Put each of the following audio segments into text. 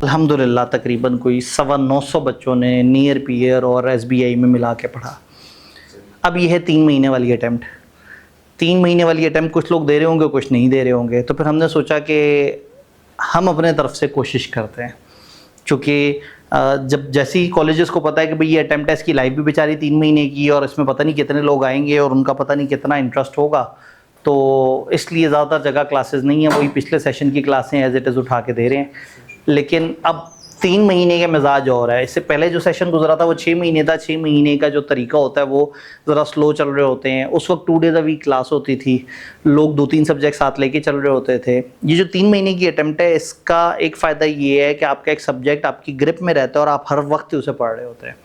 अल्हम्दुलिल्लाह तकरीबन कोई 925 बच्चों ने नियर पीयर और एसबीआई में मिला के पढ़ा। अब ये है 3 महीने वाली अटैम्प्ट। 3 महीने वाली अटैम्प्ट कुछ लोग दे रहे होंगे, कुछ नहीं दे रहे होंगे। तो फिर हमने सोचा कि हम अपने तरफ से कोशिश करते हैं, चूँकि जब जैसे ही कॉलेजेस को पता है कि भाई ये अटैम्प्ट है, इसकी लाइफ भी बेचारी 3 महीने की और इसमें पता नहीं कितने लोग आएंगे और उनका पता नहीं कितना इंटरेस्ट होगा, तो इसलिए ज़्यादातर जगह क्लासेस नहीं है, वही पिछले सेशन की क्लासें एज इट इज़ उठा के दे रहे हैं। लेकिन अब 3 महीने का मिजाज और है। इससे पहले जो सेशन गुजरा था वो 6 महीने था। 6 महीने का जो तरीका होता है वो ज़रा स्लो चल रहे होते हैं। उस वक्त 2 डेज़ अ वीक क्लास होती थी, लोग 2-3 सब्जेक्ट साथ लेके चल रहे होते थे। ये जो 3 महीने की अटैम्प्ट है, इसका एक फ़ायदा ये है कि आपका एक सब्जेक्ट आपकी ग्रिप में रहता है और आप हर वक्त उसे पढ़ रहे होते हैं।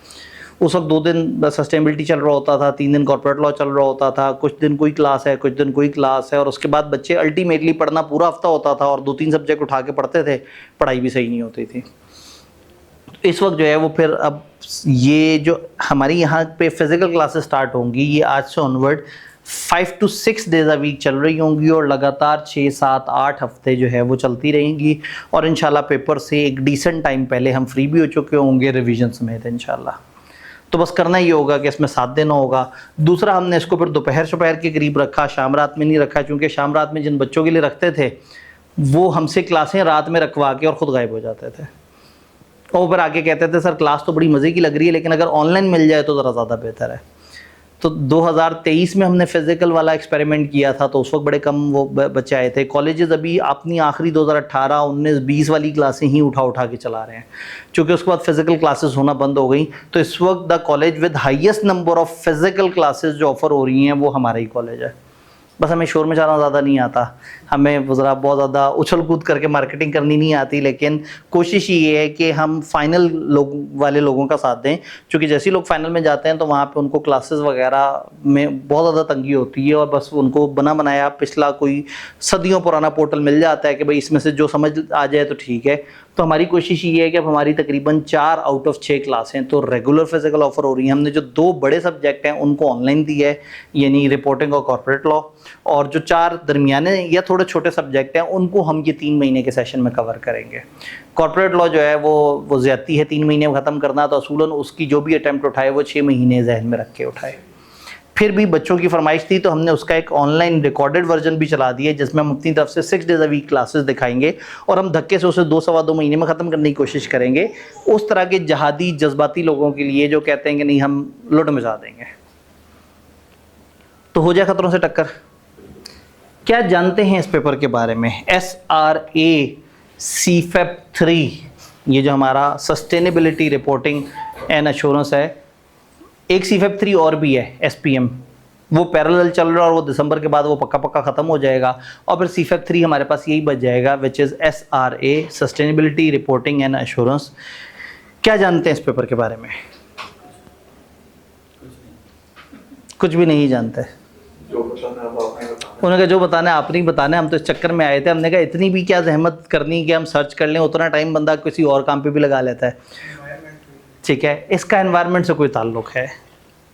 उस वक्त 2 दिन सस्टेनेबिलिटी चल रहा होता था, 3 दिन कॉर्पोरेट लॉ चल रहा होता था, कुछ दिन कोई क्लास है, कुछ दिन कोई क्लास है, और उसके बाद बच्चे अल्टीमेटली पढ़ना पूरा हफ्ता होता था और 2-3 सब्जेक्ट उठा के पढ़ते थे, पढ़ाई भी सही नहीं होती थी। इस वक्त जो है वो फिर अब ये जो हमारी यहाँ पे फिज़िकल क्लासेस स्टार्ट होंगी, ये आज से onward 5 to 6 days a week चल रही होंगी और लगातार 6, 7, 8 हफ्ते जो है वो चलती रहेंगी। और इंशाल्लाह पेपर से एक डिसेंट टाइम पहले हम फ्री भी हो चुके होंगे रिवीजन समेत इंशाल्लाह। तो बस करना ये होगा कि इसमें साथ देना होगा। दूसरा, हमने इसको फिर दोपहर के करीब रखा, शाम रात में नहीं रखा, क्योंकि शाम रात में जिन बच्चों के लिए रखते थे वो हमसे क्लासें रात में रखवा के और ख़ुद गायब हो जाते थे, और फिर आके कहते थे सर क्लास तो बड़ी मज़े की लग रही है लेकिन अगर ऑनलाइन मिल जाए तो ज़रा ज़्यादा बेहतर है। तो 2023 में हमने फिज़िकल वाला एक्सपेरिमेंट किया था, तो उस वक्त बड़े कम वो बच्चे आए थे। कॉलेजेस अभी अपनी आखिरी 2018, 19, 20 वाली क्लासें ही उठा के चला रहे हैं, क्योंकि उसके बाद फ़िज़िकल क्लासेस होना बंद हो गई। तो इस वक्त the college with highest number of physical classes जो ऑफ़र हो रही हैं वो हमारा ही कॉलेज है। बस हमें शोर मचाना ज़्यादा नहीं आता, हमें ज़रा बहुत ज़्यादा उछल कूद करके मार्केटिंग करनी नहीं आती, लेकिन कोशिश ये है कि हम फाइनल लोगों का साथ दें। क्योंकि जैसे ही लोग फाइनल में जाते हैं तो वहाँ पे उनको क्लासेस वगैरह में बहुत ज़्यादा तंगी होती है, और बस उनको बना बनाया पिछला कोई सदियों पुराना पोर्टल मिल जाता है कि भाई इसमें से जो समझ आ जाए तो ठीक है। तो हमारी कोशिश ये है कि अब हमारी तकरीबन 4 आउट ऑफ 6 क्लासें तो रेगुलर फिज़िकल ऑफ़र हो रही हैं। हमने जो 2 बड़े सब्जेक्ट हैं उनको ऑनलाइन दिया है, यानी रिपोर्टिंग और कॉर्पोरेट लॉ, और जो 4 दरमियाने या थोड़े छोटे सब्जेक्ट हैं उनको हम ये 3 महीने के सेशन में कवर करेंगे। कॉर्पोरेट लॉ जो है वो ज़्यादती है 3 महीने में ख़त्म करना, तो असूलन उसकी जो भी अटैम्प्ट उठाए वो 6 महीने जहन में रख के उठाए। फिर भी बच्चों की फरमाइश थी तो हमने उसका एक ऑनलाइन रिकॉर्डेड वर्जन भी चला दिया है, जिसमें हम अपनी तरफ से 6 डेज़ अ वीक क्लासेस दिखाएंगे और हम धक्के से उसे 2-2.5 महीने में ख़त्म करने की कोशिश करेंगे। उस तरह के जहादी जज्बाती लोगों के लिए जो कहते हैं कि नहीं हम लुट मचा देंगे, तो हो जाए ख़तरों से टक्कर। क्या जानते हैं इस पेपर के बारे में? SRA CFEP 3, ये जो हमारा सस्टेनेबिलिटी रिपोर्टिंग एंड एश्योरेंस है। एक CFEP 3 और भी है SPM, वो पैरेलल चल रहा है और वो दिसंबर के बाद वो पक्का ख़त्म हो जाएगा, और फिर CFEP 3 हमारे पास यही बच जाएगा, which is SRA sustainability reporting and assurance. क्या जानते हैं इस पेपर के बारे में? कुछ भी नहीं जानते। उन्होंने कहा जो बताना है आप नहीं बताना है, हम तो इस चक्कर में आए थे। हमने कहा इतनी भी क्या जहमत करनी कि हम सर्च कर लें, उतना टाइम बंदा किसी और काम पे भी लगा लेता है। ठीक है, इसका एनवायरनमेंट से कोई ताल्लुक़ है?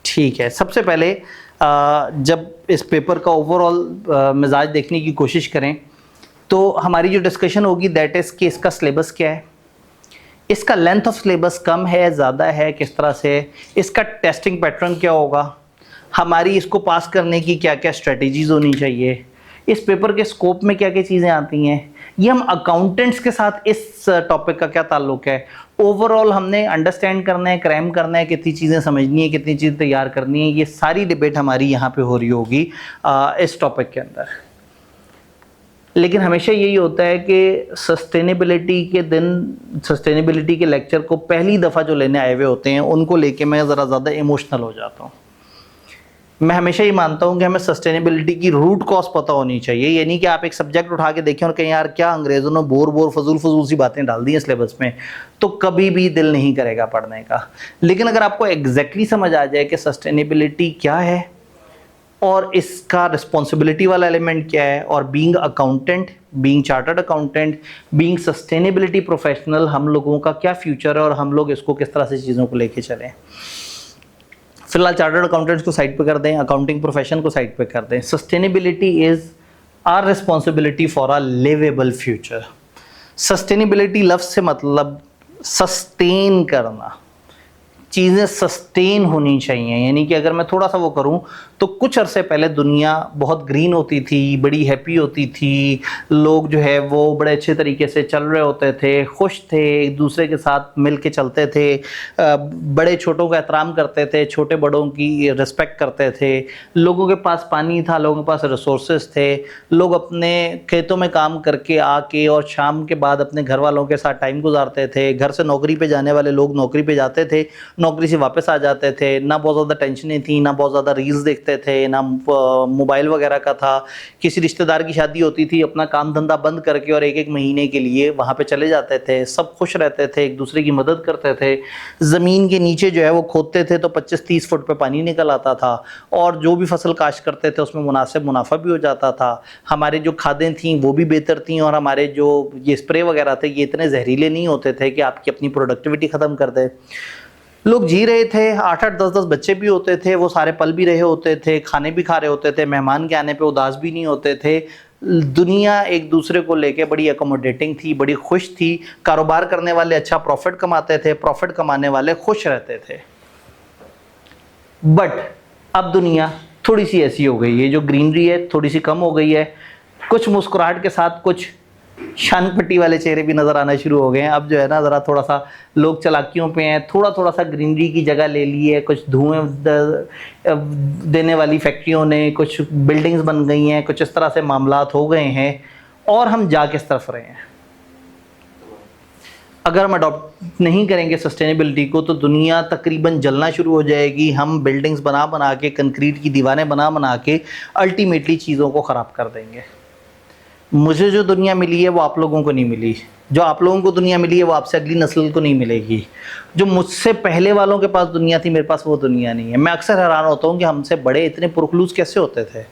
ठीक है, सबसे पहले जब इस पेपर का ओवरऑल मिजाज देखने की कोशिश करें तो हमारी जो डिस्कशन होगी दैट इज़ कि इसका सिलेबस क्या है, इसका लेंथ ऑफ सिलेबस कम है, ज़्यादा है, किस तरह से, इसका टेस्टिंग पैटर्न क्या होगा, हमारी इसको पास करने की क्या क्या स्ट्रेटजीज़ होनी चाहिए, इस पेपर के स्कोप में क्या क्या चीज़ें आती हैं, ये हम अकाउंटेंट्स के साथ इस टॉपिक का क्या ताल्लुक़ है, ओवरऑल हमने अंडरस्टैंड करना है, क्रैम करना है, कितनी चीज़ें समझनी है, कितनी चीज़ें तैयार करनी है, ये सारी डिबेट हमारी यहाँ पे हो रही होगी इस टॉपिक के अंदर। लेकिन हमेशा यही होता है कि सस्टेनेबिलिटी के दिन, सस्टेनेबिलिटी के लेक्चर को पहली दफ़ा जो लेने आए हुए होते हैं उनको लेके मैं ज़रा ज़्यादा इमोशनल हो जाता हूँ। मैं हमेशा ही मानता हूँ कि हमें सस्टेनेबिलिटी की रूट कॉज पता होनी चाहिए, यानी कि आप एक सब्जेक्ट उठा के देखें और कहें यार क्या अंग्रेज़ों ने बोर फजूल सी बातें डाल दी हैं सिलेबस में, तो कभी भी दिल नहीं करेगा पढ़ने का। लेकिन अगर आपको एग्जैक्टली समझ आ जाए कि सस्टेनेबिलिटी क्या है और इसका रिस्पॉन्सिबिलिटी वाला एलिमेंट क्या है, और being accountant, being chartered accountant, being sustainability professional, हम लोगों का क्या फ्यूचर है और हम लोग इसको किस तरह से चीज़ों को लेके चलें। फिलहाल चार्टर्ड अकाउंटेंट्स को साइड पे कर दें, अकाउंटिंग प्रोफेशन को साइड पे कर दें। Sustainability is our responsibility for a liveable future. Sustainability लफ्ज़ से मतलब सस्टेन करना, चीज़ें सस्टेन होनी चाहिए। यानी कि अगर मैं थोड़ा सा वो करूं तो कुछ अरसे पहले दुनिया बहुत ग्रीन होती थी, बड़ी हैप्पी होती थी, लोग जो है वो बड़े अच्छे तरीके से चल रहे होते थे, खुश थे, एक दूसरे के साथ मिल के चलते थे, बड़े छोटों का एहतराम करते थे, छोटे बड़ों की रिस्पेक्ट करते थे, लोगों के पास पानी था, लोगों के पास रिसोर्सेज थे, लोग अपने खेतों में काम करके आके और शाम के बाद अपने घर वालों के साथ टाइम गुजारते थे, घर से नौकरी पे जाने वाले लोग नौकरी पे जाते थे, नौकरी से वापस आ जाते थे, ना बहुत ज़्यादा टेंशनें थी, ना बहुत ज़्यादा रील्स देखते थे, ना मोबाइल वगैरह का था। किसी रिश्तेदार की शादी होती थी, अपना काम धंधा बंद करके और एक एक महीने के लिए वहाँ पे चले जाते थे, सब खुश रहते थे, एक दूसरे की मदद करते थे। ज़मीन के नीचे जो है वो खोदते थे तो 25-30 फुट पे पानी निकल आता था, और जो भी फसल काश्त करते थे उसमें मुनासिब मुनाफा भी हो जाता था। हमारी जो खादें थीं वो भी बेहतर थीं, और हमारे जो ये स्प्रे वगैरह थे ये इतने जहरीले नहीं होते थे कि आपकी अपनी प्रोडक्टिविटी ख़त्म कर दे। लोग जी रहे थे, 8-8 10-10 बच्चे भी होते थे, वो सारे पल भी रहे होते थे, खाने भी खा रहे होते थे, मेहमान के आने पे उदास भी नहीं होते थे। दुनिया एक दूसरे को लेके बड़ी अकोमोडेटिंग थी, बड़ी खुश थी। कारोबार करने वाले अच्छा प्रॉफिट कमाते थे, प्रॉफिट कमाने वाले खुश रहते थे। बट अब दुनिया थोड़ी सी ऐसी हो गई है, जो ग्रीनरी है थोड़ी सी कम हो गई है, कुछ मुस्कुराहट के साथ कुछ शान पट्टी वाले चेहरे भी नज़र आना शुरू हो गए हैं। अब जो है ना ज़रा थोड़ा सा लोग चालाकियों पे हैं, थोड़ा थोड़ा सा ग्रीनरी की जगह ले ली है, कुछ धुएं देने वाली फैक्ट्रियों ने, कुछ बिल्डिंग्स बन गई हैं, कुछ इस तरह से मामलात हो गए हैं, और हम जा किस तरफ रहे हैं। अगर हम अडॉप्ट नहीं करेंगे सस्टेनेबिलिटी को तो दुनिया तकरीबन जलना शुरू हो जाएगी। हम बिल्डिंग्स बना बना के, कंक्रीट की दीवारें बना बना के अल्टीमेटली चीज़ों को ख़राब कर देंगे। मुझे जो दुनिया मिली है वो आप लोगों को नहीं मिली, जो आप लोगों को दुनिया मिली है वो आपसे अगली नस्ल को नहीं मिलेगी। जो मुझसे पहले वालों के पास दुनिया थी, मेरे पास वो दुनिया नहीं है। मैं अक्सर हैरान होता हूँ कि हमसे बड़े इतने पुरखलूस कैसे होते थे।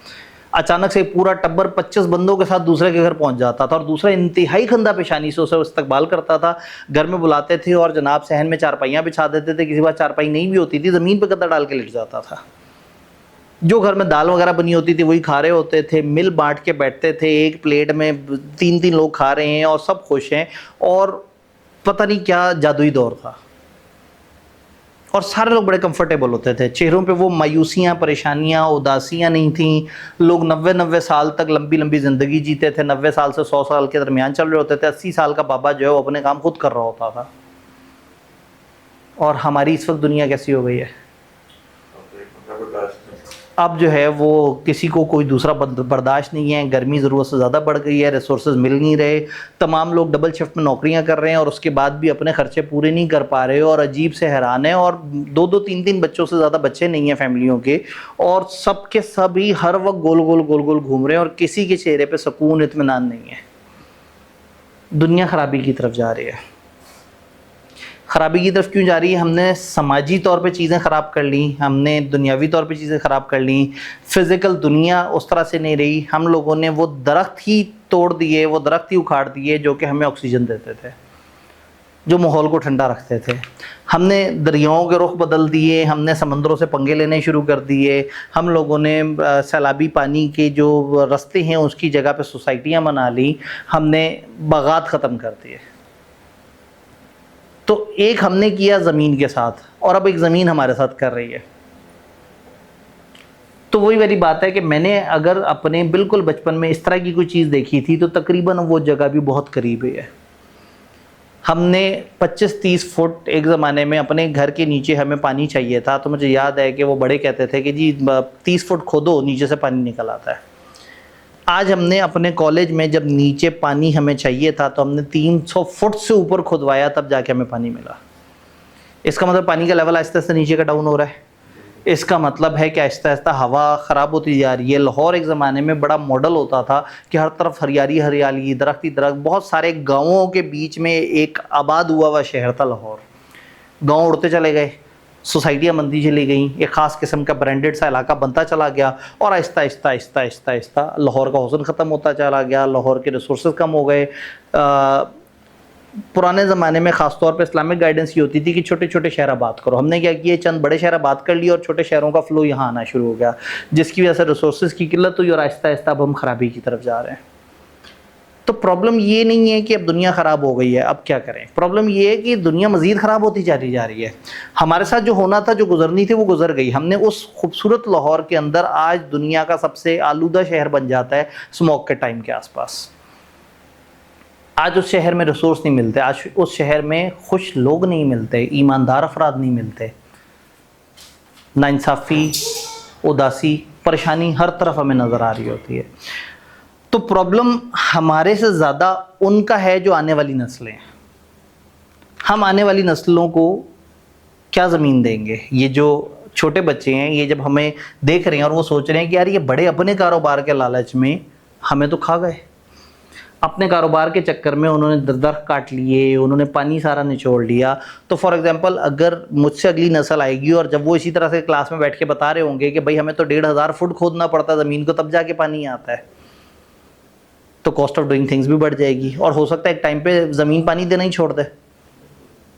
अचानक से पूरा टब्बर 25 बंदों के साथ दूसरे के घर पहुंच जाता था, और दूसरा इंतहाई खंदा पेशानी से उसे इस्तकबाल करता था। घर में बुलाते थे और जनाब सहन में चारपाइयाँ बिछा देते थे, किसी बार चारपाई नहीं भी होती थी, ज़मीन पर गद्दा डाल के लेट जाता था। जो घर में दाल वगैरह बनी होती थी वही खा रहे होते थे, मिल बांट के बैठते थे, एक प्लेट में 3-3 लोग खा रहे हैं और सब खुश हैं, और पता नहीं क्या जादुई दौर था, और सारे लोग बड़े कंफर्टेबल होते थे। चेहरों पे वो मायूसियाँ, परेशानियाँ, उदासियाँ नहीं थीं। लोग 90-90 साल तक लंबी लंबी ज़िंदगी जीते थे, 90 साल से 100 साल के दरमियान चल रहे होते थे। 80 साल का बाबा जो है वो अपने काम खुद कर रहा होता था। और हमारी इस वक्त दुनिया कैसी हो गई है, अब जो है वो किसी को कोई दूसरा बर्दाश्त नहीं है। गर्मी ज़रूरत से ज़्यादा बढ़ गई है, रिसोर्सेज मिल नहीं रहे, तमाम लोग डबल शिफ्ट में नौकरियां कर रहे हैं और उसके बाद भी अपने खर्चे पूरे नहीं कर पा रहे, और अजीब से हैरान है। और 2-2 3-3 बच्चों से ज़्यादा बच्चे नहीं हैं फैमिलियों के, और सब के सभी हर वक्त गोल गोल घूम रहे हैं, और किसी के चेहरे पर सुकून, इत्मीनान नहीं है। दुनिया ख़राबी की तरफ जा रही है। ख़राबी की तरफ क्यों जा रही है? हमने समाजी तौर पे चीज़ें ख़राब कर ली, हमने दुनियावी तौर पे चीज़ें ख़राब कर ली। फ़िज़िकल दुनिया उस तरह से नहीं रही। हम लोगों ने वो दरख्त ही तोड़ दिए, वो दरख्त ही उखाड़ दिए जो कि हमें ऑक्सीजन देते थे, जो माहौल को ठंडा रखते थे। हमने दरियाओं के रुख बदल दिए, हमने समंदरों से पंगे लेने शुरू कर दिए। हम लोगों ने सैलाबी पानी के जो रास्ते हैं उसकी जगह पे सोसाइटियाँ बना ली। हमने बागात ख़त्म कर दिए। तो एक हमने किया ज़मीन के साथ, और अब एक ज़मीन हमारे साथ कर रही है। तो वही वाली बात है कि मैंने अगर अपने बिल्कुल बचपन में इस तरह की कोई चीज़ देखी थी तो तकरीबन वो जगह भी बहुत करीब है। हमने 25-30 फुट एक ज़माने में अपने घर के नीचे हमें पानी चाहिए था, तो मुझे याद है कि वो बड़े कहते थे कि जी 30 फुट खोदो, नीचे से पानी निकल आता है। आज हमने अपने कॉलेज में जब नीचे पानी हमें चाहिए था तो हमने 300 फुट से ऊपर खुदवाया, तब जाके हमें पानी मिला। इसका मतलब पानी का लेवल आहिस्ता आहिस्ता नीचे का डाउन हो रहा है। इसका मतलब है कि आहिस्ता आहिस्ता हवा ख़राब होती जा रही है। लाहौर एक ज़माने में बड़ा मॉडल होता था कि हर तरफ हरियाली हरियाली, दरख्त ही दरख्त, बहुत सारे गाँवों के बीच में एक आबाद हुआ हुआ शहर था लाहौर। गाँव उड़ते चले गए, सोसाइटियाँ बनती चली गई, एक ख़ास किस्म का ब्रांडेड सा इलाका बनता चला गया, और आहिस्ता आहिस्ता आहिस्ता आहिस्ता आहिस्ता लाहौर का हुस्न ख़त्म होता चला गया, लाहौर के रिसोर्सेज कम हो गए। पुराने ज़माने में ख़ास तौर पे इस्लामिक गाइडेंस ये होती थी कि छोटे छोटे शहर आबाद करो। हमने क्या किया, चंद बड़े शहर आबाद कर लिए और छोटे शहरों का फ़्लो यहाँ आना शुरू हो गया, जिसकी वजह से रिसोर्सेज की किल्लत हुई और आहिस्ता आहिस्ता अब हम ख़राबी की तरफ जा रहे हैं। तो प्रॉब्लम ये नहीं है कि अब दुनिया ख़राब हो गई है, अब क्या करें। प्रॉब्लम ये है कि दुनिया मज़ीद ख़राब होती जा रही है। हमारे साथ जो होना था, जो गुजरनी थी, वो गुजर गई। हमने उस खूबसूरत लाहौर के अंदर आज दुनिया का सबसे आलूदा शहर बन जाता है स्मॉग के टाइम के आसपास। आज उस शहर में रिसोर्स नहीं मिलते, आज उस शहर में खुश लोग नहीं मिलते, ईमानदार अफराद नहीं मिलते। नाइंसाफ़ी, उदासी, परेशानी हर तरफ हमें नज़र आ रही होती है। तो प्रॉब्लम हमारे से ज़्यादा उनका है जो आने वाली नस्लें हैं। हम आने वाली नस्लों को क्या ज़मीन देंगे? ये जो छोटे बच्चे हैं, ये जब हमें देख रहे हैं और वो सोच रहे हैं कि यार ये बड़े अपने कारोबार के लालच में हमें तो खा गए। अपने कारोबार के चक्कर में उन्होंने दरख्त काट लिए, उन्होंने पानी सारा निचोड़ लिया। तो फॉर एग्जांपल अगर मुझसे अगली नस्ल आएगी और जब वो इसी तरह से क्लास में बैठ के बता रहे होंगे कि भाई हमें तो 1500 फुट खोदना पड़ता है ज़मीन को तब जाके पानी आता है, तो कॉस्ट ऑफ डूइंग थिंग्स भी बढ़ जाएगी। और हो सकता है एक टाइम पे ज़मीन पानी देना ही छोड़ दे,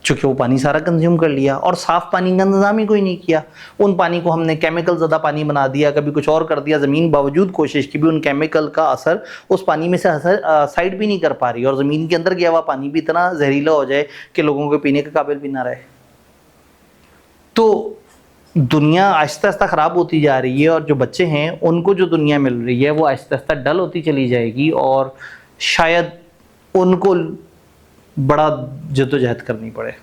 चूँकि वो पानी सारा कंज्यूम कर लिया और साफ़ पानी का इंतज़ाम ही कोई नहीं किया। उन पानी को हमने केमिकल ज़्यादा पानी बना दिया, कभी कुछ और कर दिया। ज़मीन बावजूद कोशिश की भी उन केमिकल का असर उस पानी में से साइड भी नहीं कर पा रही, और ज़मीन के अंदर गया हुआ पानी भी इतना जहरीला हो जाए कि लोगों के पीने के काबिल भी ना रहे। तो दुनिया आहिस्ता आहिस्ता ख़राब होती जा रही है, और जो बच्चे हैं उनको जो दुनिया मिल रही है वो आहिस्ता आहिस्ता डल होती चली जाएगी, और शायद उनको बड़ा जद्दोजहद करनी पड़े।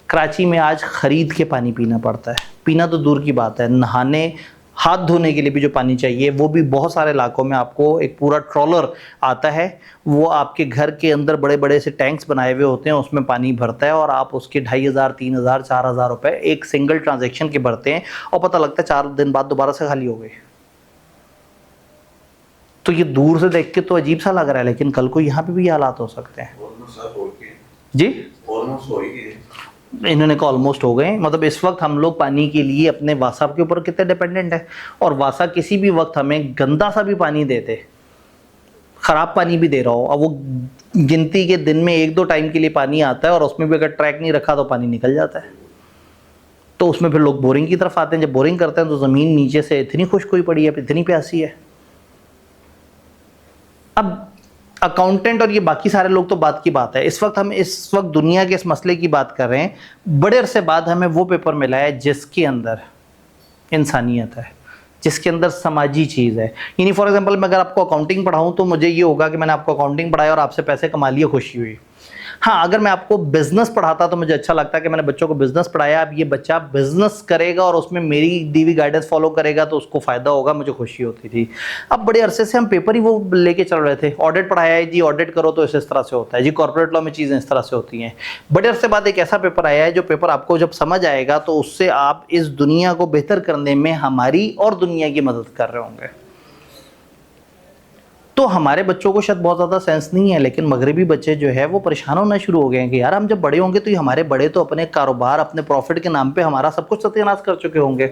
कराची में आज ख़रीद के पानी पीना पड़ता है, पीना तो दूर की बात है, नहाने, हाथ धोने के लिए भी जो पानी चाहिए वो भी बहुत सारे इलाकों में आपको एक पूरा ट्रॉलर आता है, वो आपके घर के अंदर बड़े बड़े से टैंक्स बनाए हुए होते हैं, उसमें पानी भरता है और आप उसके 2500, 3000, 4000 रुपये एक सिंगल ट्रांजेक्शन के भरते हैं, और पता लगता है 4 दिन बाद दोबारा से खाली हो गए। तो ये दूर से देख के तो अजीब सा लग रहा है, लेकिन कल को यहाँ पे भी हालात हो सकते हैं जी। इन्होंने कहा ऑलमोस्ट हो गए। मतलब इस वक्त हम लोग पानी के लिए अपने वासा के ऊपर कितने डिपेंडेंट है, और वासा किसी भी वक्त हमें गंदा सा भी पानी देते, ख़राब पानी भी दे रहा हो, अब वो गिनती के दिन में 1-2 टाइम के लिए पानी आता है, और उसमें भी अगर ट्रैक नहीं रखा तो पानी निकल जाता है। तो उसमें फिर लोग बोरिंग की तरफ आते हैं। जब बोरिंग करते हैं तो ज़मीन नीचे से इतनी खुश्क हुई पड़ी है, इतनी प्यासी है। अब अकाउंटेंट और ये बाकी सारे लोग तो बात की बात है, इस वक्त दुनिया के इस मसले की बात कर रहे हैं। बड़े अरसे बाद हमें वो पेपर मिला है जिसके अंदर इंसानियत है, जिसके अंदर समाजी चीज़ है। यानी फॉर एग्जांपल मैं अगर आपको अकाउंटिंग पढ़ाऊँ तो मुझे ये होगा कि मैंने आपको अकाउंटिंग पढ़ाया और आपसे पैसे कमा लिए, खुशी हुई। हाँ, अगर मैं आपको बिज़नेस पढ़ाता तो मुझे अच्छा लगता है कि मैंने बच्चों को बिज़नेस पढ़ाया, अब ये बच्चा बिज़नेस करेगा और उसमें मेरी दी हुई गाइडेंस फॉलो करेगा तो उसको फ़ायदा होगा, मुझे खुशी होती थी। अब बड़े अरसे से हम पेपर ही वो लेके चल रहे थे। ऑडिट पढ़ाया है जी, ऑडिट करो तो इस तरह से होता है जी, कॉर्पोरेट लॉ में चीज़ें इस तरह से होती हैं। बड़े अरसे बाद एक ऐसा पेपर आया है जो पेपर आपको जब समझ आएगा तो उससे आप इस दुनिया को बेहतर करने में हमारी और दुनिया की मदद कर रहे होंगे। तो हमारे बच्चों को शायद बहुत ज़्यादा सेंस नहीं है, लेकिन मगरबी बच्चे जो है वो परेशान होना शुरू हो गए हैं कि यार हम जब बड़े होंगे तो ये हमारे बड़े तो अपने कारोबार, अपने प्रॉफिट के नाम पे हमारा सब कुछ सत्यानाश कर चुके होंगे।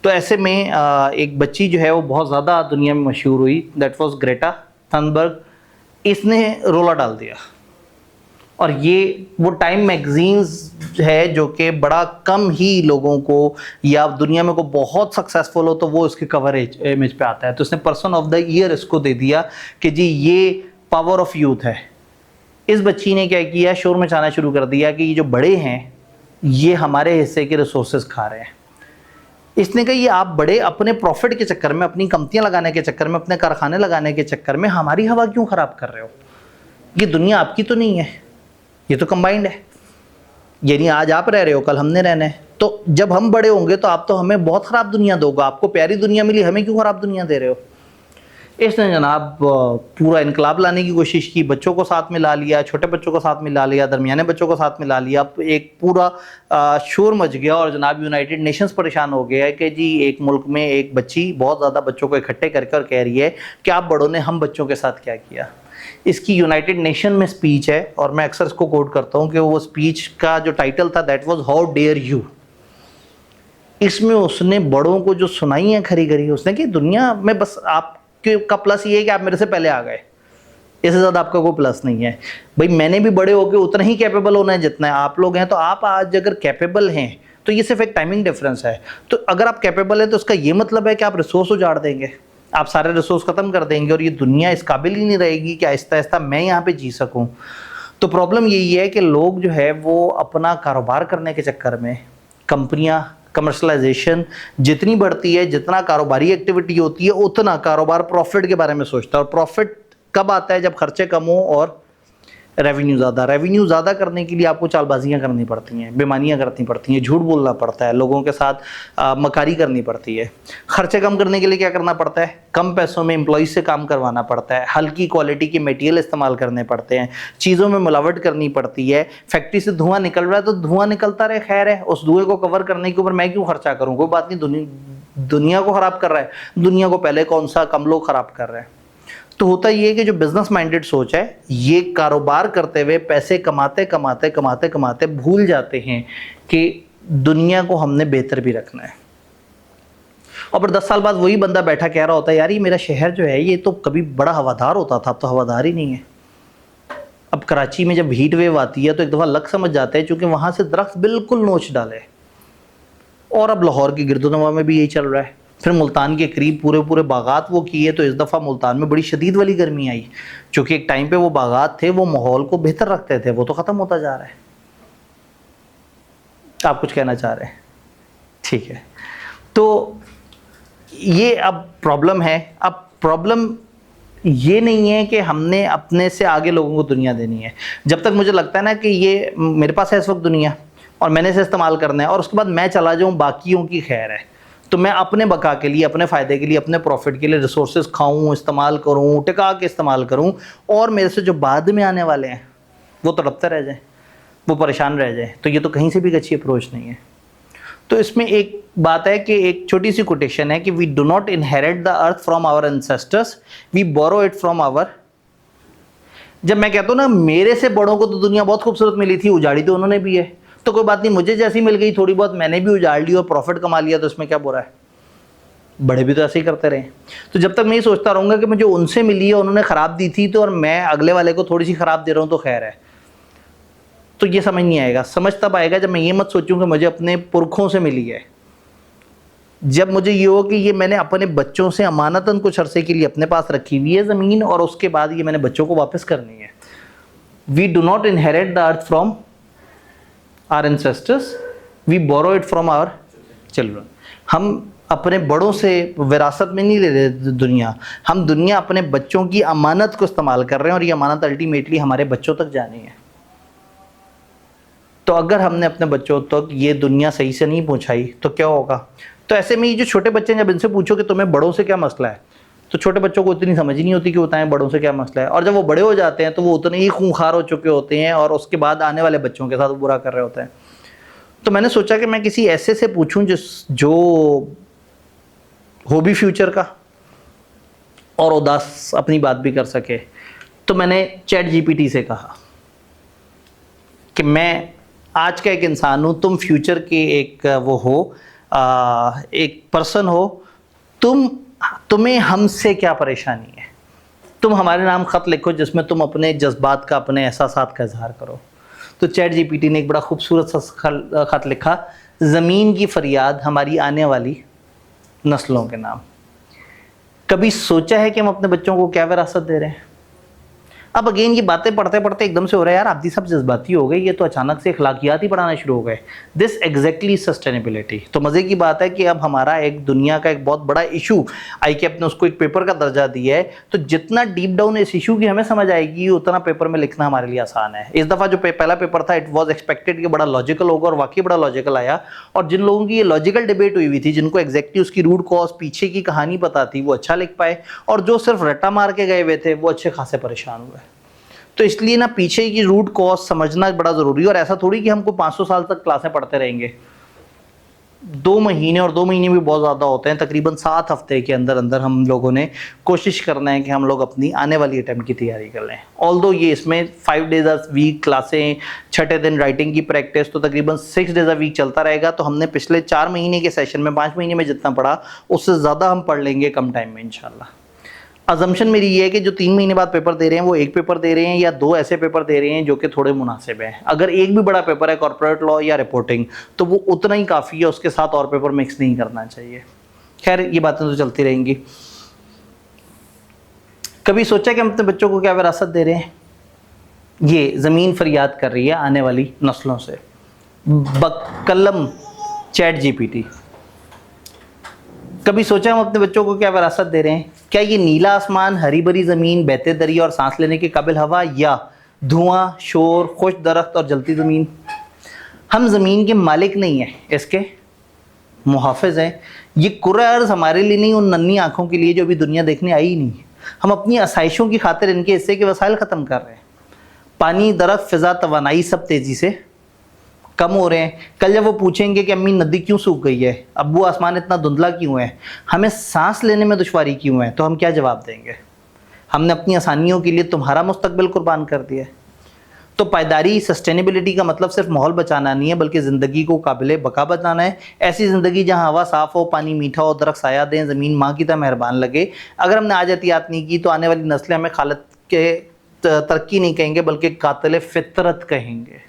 तो ऐसे में एक बच्ची जो है वो बहुत ज़्यादा दुनिया में मशहूर हुई, दैट वाज ग्रेटा थनबर्ग। इसने रोला डाल दिया, और ये वो टाइम मैगजीन्स है जो कि बड़ा कम ही लोगों को, या दुनिया में को बहुत सक्सेसफुल हो तो वो इसके कवर इमेज पे आता है। तो उसने पर्सन ऑफ द ईयर इसको दे दिया कि जी ये पावर ऑफ यूथ है। इस बच्ची ने क्या किया, शोर मचाना शुरू कर दिया कि ये जो बड़े हैं ये हमारे हिस्से के रिसोर्सेज खा रहे हैं। इसने कहा ये आप बड़े अपने प्रॉफिट के चक्कर में, अपनी कंपनियां लगाने के चक्कर में, अपने कारखाने लगाने के चक्कर में हमारी हवा क्यों ख़राब कर रहे हो? ये दुनिया आपकी तो नहीं है, ये तो कंबाइंड है। यानी आज आप रह रहे हो, कल हमने रहना है। तो जब हम बड़े होंगे तो आप तो हमें बहुत ख़राब दुनिया दोगे, आपको प्यारी दुनिया मिली, हमें क्यों ख़राब दुनिया दे रहे हो? इसने जनाब पूरा इनकलाब लाने की कोशिश की, बच्चों को साथ मिला लिया, छोटे बच्चों को साथ मिला लिया, दरमियाने बच्चों को साथ मिला लिया। एक पूरा शोर मच गया, और जनाब यूनाइटेड नेशंस परेशान हो गया है कि जी एक मुल्क में एक बच्ची बहुत ज़्यादा बच्चों को इकट्ठे करके और कह रही है कि आप बड़ों ने हम बच्चों के साथ क्या किया। इसकी यूनाइटेड नेशन में स्पीच है, और मैं अक्सर इसको कोट करता हूँ कि वो स्पीच का जो टाइटल था that was how dare you. इसमें उसने बड़ों को जो सुनाई है खरी खरी, उसने कि दुनिया में बस आपके का प्लस ये है कि आप मेरे से पहले आ गए, इससे ज़्यादा आपका कोई प्लस नहीं है। भाई मैंने भी बड़े होकर उतना ही कैपेबल होना है जितना है आप लोग हैं। तो आप आज अगर कैपेबल हैं तो ये सिर्फ एक टाइमिंग डिफरेंस है। तो अगर आप कैपेबल हैं तो उसका ये मतलब है कि आप रिसोर्स उजाड़ देंगे, आप सारे रिसोर्स ख़त्म कर देंगे और ये दुनिया इस काबिल ही नहीं रहेगी कि आहिस्ता आहिस्ता मैं यहाँ पे जी सकूँ। तो प्रॉब्लम यही है कि लोग जो है वो अपना कारोबार करने के चक्कर में, कंपनियां, कमर्शलाइजेशन जितनी बढ़ती है, जितना कारोबारी एक्टिविटी होती है, उतना कारोबार प्रॉफिट के बारे में सोचता है। और प्रॉफिट कब आता है? जब खर्चे कम हो और रेवेन्यू ज़्यादा करने के लिए आपको चालबाजियाँ करनी पड़ती हैं, बेईमानियाँ करनी पड़ती हैं, झूठ बोलना पड़ता है, लोगों के साथ मकारी करनी पड़ती है। खर्चे कम करने के लिए क्या करना पड़ता है? कम पैसों में एम्प्लॉइज से काम करवाना पड़ता है, हल्की क्वालिटी के मटेरियल इस्तेमाल करने पड़ते हैं, चीज़ों में मिलावट करनी पड़ती है। फैक्ट्री से धुआं निकल रहा है तो धुआं निकलता रहे, खैर है, उस धुएँ को कवर करने के ऊपर मैं क्यों खर्चा करूँ? कोई बात नहीं, दुनिया को ख़राब कर रहा है, दुनिया को पहले कौन सा कम लोग ख़राब कर रहे हैं। तो होता ये है कि जो बिजनेस माइंडेड सोच है, ये कारोबार करते हुए पैसे कमाते भूल जाते हैं कि दुनिया को हमने बेहतर भी रखना है। और फिर 10 साल बाद वही बंदा बैठा कह रहा होता है, यार ये मेरा शहर जो है ये तो कभी बड़ा हवादार होता था, अब तो हवादार ही नहीं है। अब कराची में जब हीट वेव आती है तो एक दफ़ा लग समझ जाते हैं, चूँकि वहाँ से दरख्त बिल्कुल नोच डाले। और अब लाहौर की गिरदोनवा में भी यही चल रहा है। फिर मुल्तान के करीब पूरे बागात वो किए, तो इस दफ़ा मुल्तान में बड़ी शदीद वाली गर्मी आई। चूँकि एक टाइम पे वो बागात थे, वो माहौल को बेहतर रखते थे, वो तो ख़त्म होता जा रहा है। आप कुछ कहना चाह रहे हैं? ठीक है, तो ये अब प्रॉब्लम है। अब प्रॉब्लम ये नहीं है कि हमने अपने से आगे लोगों को दुनिया देनी है। जब तक मुझे लगता है ना कि ये मेरे पास है इस वक्त दुनिया और मैंने इसे इस्तेमाल करना है और उसके बाद मैं चला जाऊँ, बाकियों की खैर है, तो मैं अपने बका के लिए, अपने फ़ायदे के लिए, अपने प्रॉफिट के लिए रिसोर्सेज खाऊं, इस्तेमाल करूं, टिका के इस्तेमाल करूं, और मेरे से जो बाद में आने वाले हैं वो तड़पते रह जाएं, वो परेशान रह जाएं। तो ये तो कहीं से भी अच्छी अप्रोच नहीं है। तो इसमें एक बात है कि एक छोटी सी कोटेशन है कि we do not inherit the earth from our ancestors, we borrow it from our. जब मैं कहता हूँ ना मेरे से बड़ों को तो दुनिया बहुत खूबसूरत मिली थी, उजाड़ी तो उन्होंने भी है, तो कोई बात नहीं, मुझे जैसी मिल गई थोड़ी बहुत मैंने भी उजाड़ ली और प्रॉफिट कमा लिया, तो इसमें क्या बुरा है? बड़े भी तो ऐसे ही करते रहे। तो जब तक मैं ये सोचता रहूँगा कि मुझे उनसे मिली है, उन्होंने ख़राब दी थी, तो और मैं अगले वाले को थोड़ी सी ख़राब दे रहा हूँ, तो खैर है, तो ये समझ नहीं आएगा। समझ तब आएगा जब मैं ये मत सोचूं कि मुझे अपने पुरखों से मिली है। जब मुझे ये हो कि ये मैंने अपने बच्चों से अमानतन कुछ अरसे के लिए अपने पास रखी हुई है ज़मीन, और उसके बाद ये मैंने बच्चों को वापस करनी है। We do not inherit the earth from our ancestors, we borrow it from our children. हम अपने बड़ों से विरासत में नहीं ले रहे दुनिया, हम दुनिया अपने बच्चों की अमानत को इस्तेमाल कर रहे हैं, और ये अमानत अल्टीमेटली हमारे बच्चों तक जानी है। तो अगर हमने अपने बच्चों तक ये दुनिया सही से नहीं पहुंचाई तो क्या होगा? तो ऐसे में ये जो छोटे बच्चे हैं, जब इनसे पूछो कि तुम्हें बड़ों से क्या मसला है, तो छोटे बच्चों को इतनी समझ ही नहीं होती कि बताएं बड़ों से क्या मसला है। और जब वो बड़े हो जाते हैं तो वो उतने ही खूंखार हो चुके होते हैं और उसके बाद आने वाले बच्चों के साथ बुरा कर रहे होते हैं। तो मैंने सोचा कि मैं किसी ऐसे से पूछूं जो हो भी फ्यूचर का और उदास अपनी बात भी कर सके। तो मैंने चैट जीपीटी से कहा कि मैं आज का एक इंसान हूँ, तुम फ्यूचर के एक वो हो, एक पर्सन हो, तुम्हें हमसे क्या परेशानी है, तुम हमारे नाम ख़त लिखो जिसमें तुम अपने जज्बात का, अपने एहसासात का इजहार करो। तो चैट जीपीटी ने एक बड़ा खूबसूरत सा ख़त लिखा, ज़मीन की फरियाद हमारी आने वाली नस्लों के नाम। कभी सोचा है कि हम अपने बच्चों को क्या विरासत दे रहे हैं? अब अगेन ये बातें पढ़ते पढ़ते एकदम से हो रहा है, यार आप सब जज्बाती हो गए, ये तो अचानक से अखलाकियात ही पढ़ाना शुरू हो गए। This exactly sustainability. तो मज़े की बात है कि अब हमारा एक दुनिया का एक बहुत बड़ा इशू आईकेप ने उसको एक पेपर का दर्जा दिया है। तो जितना डीप डाउन इस इशू की हमें समझ आएगी, उतना पेपर में लिखना हमारे लिए आसान है। इस दफ़ा जो पहला पेपर था, इट वॉज एक्सपेक्टेड कि बड़ा लॉजिकल होगा, और वाकई बड़ा लॉजिकल आया। और जिन लोगों की ये लॉजिकल डिबेट हुई थी, जिनको एग्जैक्टली उसकी रूट कॉज, पीछे की कहानी पता थी, वो अच्छा लिख पाए, और जो सिर्फ रट्टा मार के गए हुए थे वो अच्छे खासे परेशान हुए। तो इसलिए ना पीछे की रूट कॉज समझना बड़ा ज़रूरी है। और ऐसा थोड़ी कि हमको 500 साल तक क्लासें पढ़ते रहेंगे। 2 महीने, और 2 महीने भी बहुत ज़्यादा होते हैं, तकरीबन 7 हफ्ते के अंदर अंदर हम लोगों ने कोशिश करना है कि हम लोग अपनी आने वाली अटेम्प्ट की तैयारी कर लें। ऑल्दो ये इसमें 5 डेज अ वीक क्लासें, छठे दिन राइटिंग की प्रैक्टिस, तो तकरीबन 6 डेज अ वीक चलता रहेगा। तो हमने पिछले 4 महीने के सेशन में, 5 महीने में जितना पढ़ा उससे ज़्यादा हम पढ़ लेंगे कम टाइम में इंशाल्लाह। अजम्पशन मेरी ये है कि जो 3 महीने बाद पेपर दे रहे हैं वो एक पेपर दे रहे हैं या 2 ऐसे पेपर दे रहे हैं जो कि थोड़े मुनासिब हैं। अगर एक भी बड़ा पेपर है कॉर्पोरेट लॉ या रिपोर्टिंग, तो वो उतना ही काफ़ी है, उसके साथ और पेपर मिक्स नहीं करना चाहिए। खैर ये बातें तो चलती रहेंगी। कभी सोचा कि हम अपने बच्चों को क्या विरासत दे रहे हैं? ये ज़मीन फरियाद कर रही है आने वाली नस्लों से। बकलम चैट जीपीटी। कभी सोचा हम अपने बच्चों को क्या विरासत दे रहे हैं? क्या ये नीला आसमान, हरी भरी ज़मीन, बहते दरिया और सांस लेने के काबिल हवा, या धुआं, शोर, खुश दरख्त और जलती ज़मीन? हम ज़मीन के मालिक नहीं हैं, इसके मुहाफ़िज़ हैं। ये कुर्रा अर्ज़ हमारे लिए नहीं, उन नन्ही आँखों के लिए जो अभी दुनिया देखने आई ही नहीं। हम अपनी आसाइशों की खातिर इनके हिस्से के वसाइल ख़त्म कर रहे हैं। पानी, दरख्त, फ़िज़ा, तवानाई सब तेज़ी से कम हो रहे हैं। कल जब वो पूछेंगे कि अम्मी नदी क्यों सूख गई है, अब्बू आसमान इतना धुंधला क्यों है, हमें सांस लेने में दुश्वारी क्यों है, तो हम क्या जवाब देंगे? हमने अपनी आसानियों के लिए तुम्हारा मुस्तकबिल कुर्बान कर दिया है। तो पायदारी, सस्टेनेबिलिटी का मतलब सिर्फ माहौल बचाना नहीं है, बल्कि ज़िंदगी को काबिल बका बनाना है। ऐसी ज़िंदगी जहाँ हवा साफ़ हो, पानी मीठा हो, दरख्त साया दें, ज़मीन माँ की तरह मेहरबान लगे। अगर हमने आज एहतियात नहीं की तो आने वाली नस्लें हमें खालिद के तरक्की नहीं कहेंगे, बल्कि कातिल फितरत कहेंगे।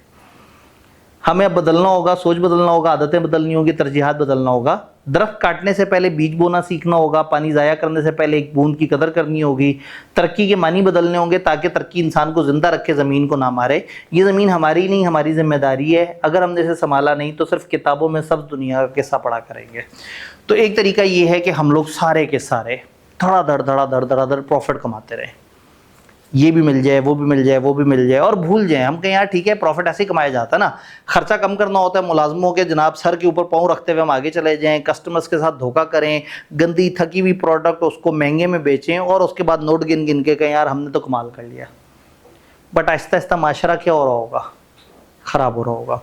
हमें अब बदलना होगा, सोच बदलना होगा, आदतें बदलनी होगी, तरजीहात बदलना होगा। दरख्त काटने से पहले बीज बोना सीखना होगा, पानी ज़ाया करने से पहले एक बूंद की कदर करनी होगी। तरक्की के मानी बदलने होंगे ताकि तरक्की इंसान को ज़िंदा रखे, ज़मीन को ना मारे। ये ज़मीन हमारी नहीं, हमारी जिम्मेदारी है। अगर हमने इसे संभाला नहीं तो सिर्फ किताबों में सब दुनिया का किस्सा पढ़ा करेंगे। तो एक तरीका ये है कि हम लोग सारे के सारे धड़ाधड़ प्रॉफिट कमाते रहें। ये भी मिल जाए, वो भी मिल जाए, वो भी मिल जाए, और भूल जाए। हम कहें यार ठीक है, प्रॉफिट ऐसे ही कमाया जाता है ना, खर्चा कम करना होता है। मुलाजमों के जनाब सर के ऊपर पाँव रखते हुए हम आगे चले जाएं, कस्टमर्स के साथ धोखा करें, गंदी थकी हुई प्रोडक्ट उसको महंगे में बेचें, और उसके बाद नोट गिन गिन के कहें यार हमने तो कमाल कर लिया। बट आहिस्ता आहिस्ता माशरा क्या हो रहा होगा? ख़राब हो रहा होगा।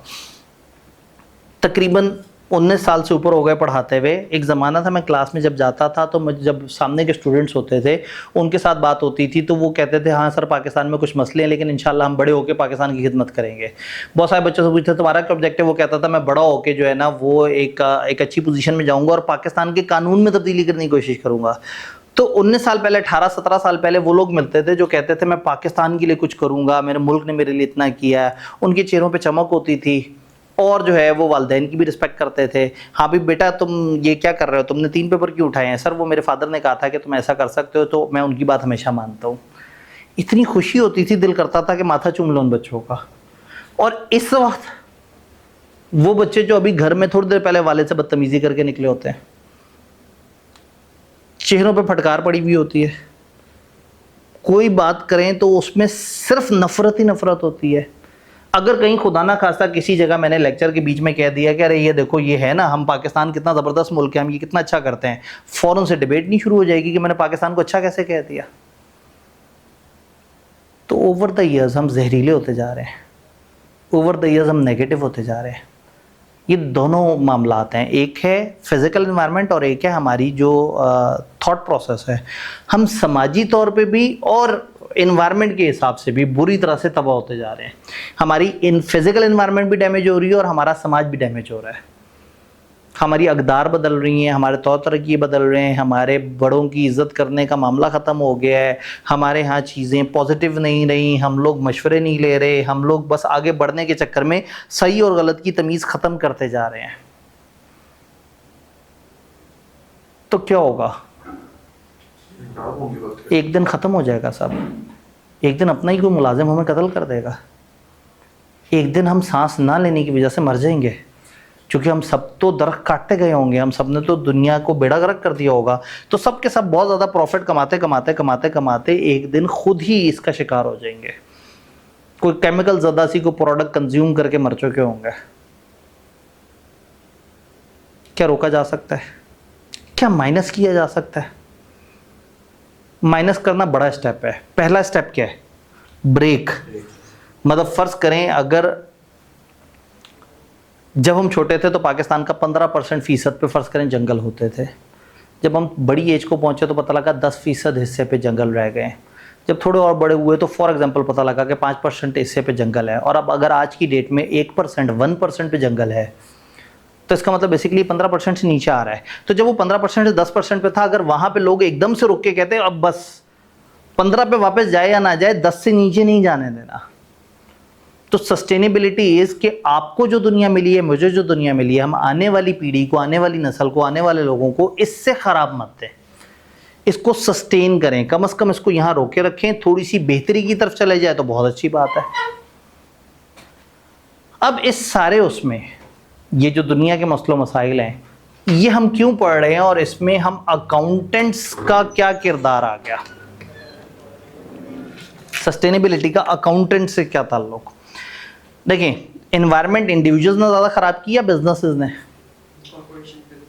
तकरीबन 19 साल से ऊपर हो गए पढ़ाते हुए। एक ज़माना था, मैं क्लास में जब जाता था तो जब सामने के स्टूडेंट्स होते थे उनके साथ बात होती थी तो वो कहते थे हाँ सर पाकिस्तान में कुछ मसले हैं, लेकिन इंशाल्लाह हम बड़े होकर पाकिस्तान की खिदमत करेंगे। बहुत सारे बच्चों से पूछते तुम्हारा क्या ऑब्जेक्टिव? वो कहता था मैं बड़ा होकर जो है ना वो एक अच्छी पोजीशन में जाऊँगा और पाकिस्तान के कानून में तब्दीली करने की कोशिश करूँगा। तो 19 साल पहले, 18-17 साल पहले वो लोग मिलते थे जो कहते थे मैं पाकिस्तान के लिए कुछ करूँगा, मेरे मुल्क ने मेरे लिए इतना किया है। उनके चेहरों पर चमक होती थी और जो है वो वालिदैन की भी रिस्पेक्ट करते थे। हाँ भी बेटा तुम ये क्या कर रहे हो, तुमने 3 पेपर क्यों उठाए हैं? सर वो मेरे फादर ने कहा था कि तुम ऐसा कर सकते हो, तो मैं उनकी बात हमेशा मानता हूँ। इतनी खुशी होती थी, दिल करता था कि माथा चूम लो उन बच्चों का। और इस वक्त वो बच्चे जो अभी घर में थोड़ी देर पहले वाले से बदतमीजी करके निकले होते हैं, चेहरों पर फटकार पड़ी हुई होती है, कोई बात करें तो उसमें सिर्फ नफरत ही नफरत होती है। अगर कहीं खुदा ना खास्ता किसी जगह मैंने लेक्चर के बीच में कह दिया कि अरे ये देखो ये है ना, हम पाकिस्तान कितना ज़बरदस्त मुल्क है, हम ये कितना अच्छा करते हैं, फ़ौरन से डिबेट नहीं शुरू हो जाएगी कि मैंने पाकिस्तान को अच्छा कैसे कह दिया। तो ओवर द ईयर्स हम जहरीले होते जा रहे हैं, ओवर द ईयर्स हम नेगेटिव होते जा रहे हैं। ये दोनों मामलात हैं, एक है फिज़िकल इन्वायरमेंट और एक है हमारी जो थॉट प्रोसेस है। हम समाजी तौर पे भी और इन्वायरमेंट के हिसाब से भी बुरी तरह से तबाह होते जा रहे हैं। हमारी फिज़िकल इन्वायरमेंट भी डैमेज हो रही है और हमारा समाज भी डैमेज हो रहा है। हमारी अक़दार बदल रही हैं, हमारे तौर तरीक़े बदल रहे हैं, हमारे बड़ों की इज़्ज़त करने का मामला ख़त्म हो गया है, हमारे यहाँ चीज़ें पॉजिटिव नहीं रही, हम लोग मशवरे नहीं ले रहे, हम लोग बस आगे बढ़ने के चक्कर में सही और गलत की तमीज़ ख़त्म करते जा रहे हैं। तो क्या होगा? एक दिन ख़त्म हो जाएगा सब। एक दिन अपना ही कोई मुलाजिम हमें कत्ल कर देगा। एक दिन हम सांस ना लेने की वजह से मर जाएंगे, क्योंकि हम सब तो दरख्त काटते गए होंगे, हम सब ने तो दुनिया को बेड़ा गर्क कर दिया होगा। तो सब के सब बहुत ज़्यादा प्रॉफिट कमाते एक दिन खुद ही इसका शिकार हो जाएंगे। कोई केमिकल ज़्यादा सी को प्रोडक्ट कंज्यूम करके मर चुके होंगे। क्या रोका जा सकता है? क्या माइनस किया जा सकता है? माइनस करना बड़ा स्टेप है। पहला स्टेप क्या है? ब्रेक। मतलब फ़र्ज़ करें अगर जब हम छोटे थे तो पाकिस्तान का 15% पे फ़र्ज़ करें जंगल होते थे। जब हम बड़ी एज को पहुँचे तो पता लगा 10% हिस्से पे जंगल रह गए। जब थोड़े और बड़े हुए तो फॉर एग्जांपल पता लगा कि 5% हिस्से पे जंगल है। और अब अगर आज की डेट में 1% पे जंगल है तो इसका मतलब बेसिकली 15% से नीचे आ रहा है। तो जब वो 15% से 10% पे था, अगर वहाँ पे लोग एकदम से रुक के कहते अब बस 15 पे वापस जाए या ना जाए, 10 से नीचे नहीं जाने देना। तो सस्टेनेबिलिटी इज़ कि आपको जो दुनिया मिली है, मुझे जो दुनिया मिली है, हम आने वाली पीढ़ी को, आने वाली नस्ल को, आने वाले लोगों को इससे ख़राब मत दें। इसको सस्टेन करें, कम से कम इसको यहाँ रोके रखें, थोड़ी सी बेहतरी की तरफ चले जाए तो बहुत अच्छी बात है। अब इस सारे उसमें ये जो दुनिया के मसलों मसाइल हैं, ये हम क्यों पढ़ रहे हैं और इसमें हम अकाउंटेंट्स का क्या किरदार आ गया, सस्टेनेबिलिटी का अकाउंटेंट से क्या ताल्लुक। देखिए, एनवायरनमेंट इंडिविजुअल्स ने ज़्यादा ख़राब किया, बिजनेसेस ने,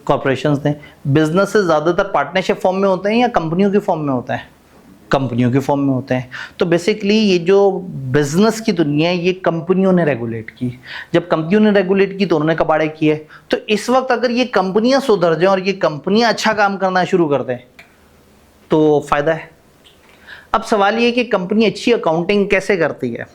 कॉर्पोरेशंस ने। बिजनेसेस ज़्यादातर पार्टनरशिप फॉर्म में होते हैं या कंपनियों की फॉर्म में होते हैं? कंपनियों की फॉर्म में होते हैं। तो बेसिकली ये जो बिजनेस की दुनिया है, ये कंपनियों ने रेगुलेट की। जब कंपनियों ने रेगुलेट की तो उन्होंने कबाड़े किए। तो इस वक्त अगर ये कंपनियां सुधर जाएं और ये कंपनियां अच्छा काम करना शुरू कर दें तो फ़ायदा है। अब सवाल ये है कि कंपनी अच्छी अकाउंटिंग कैसे करती है?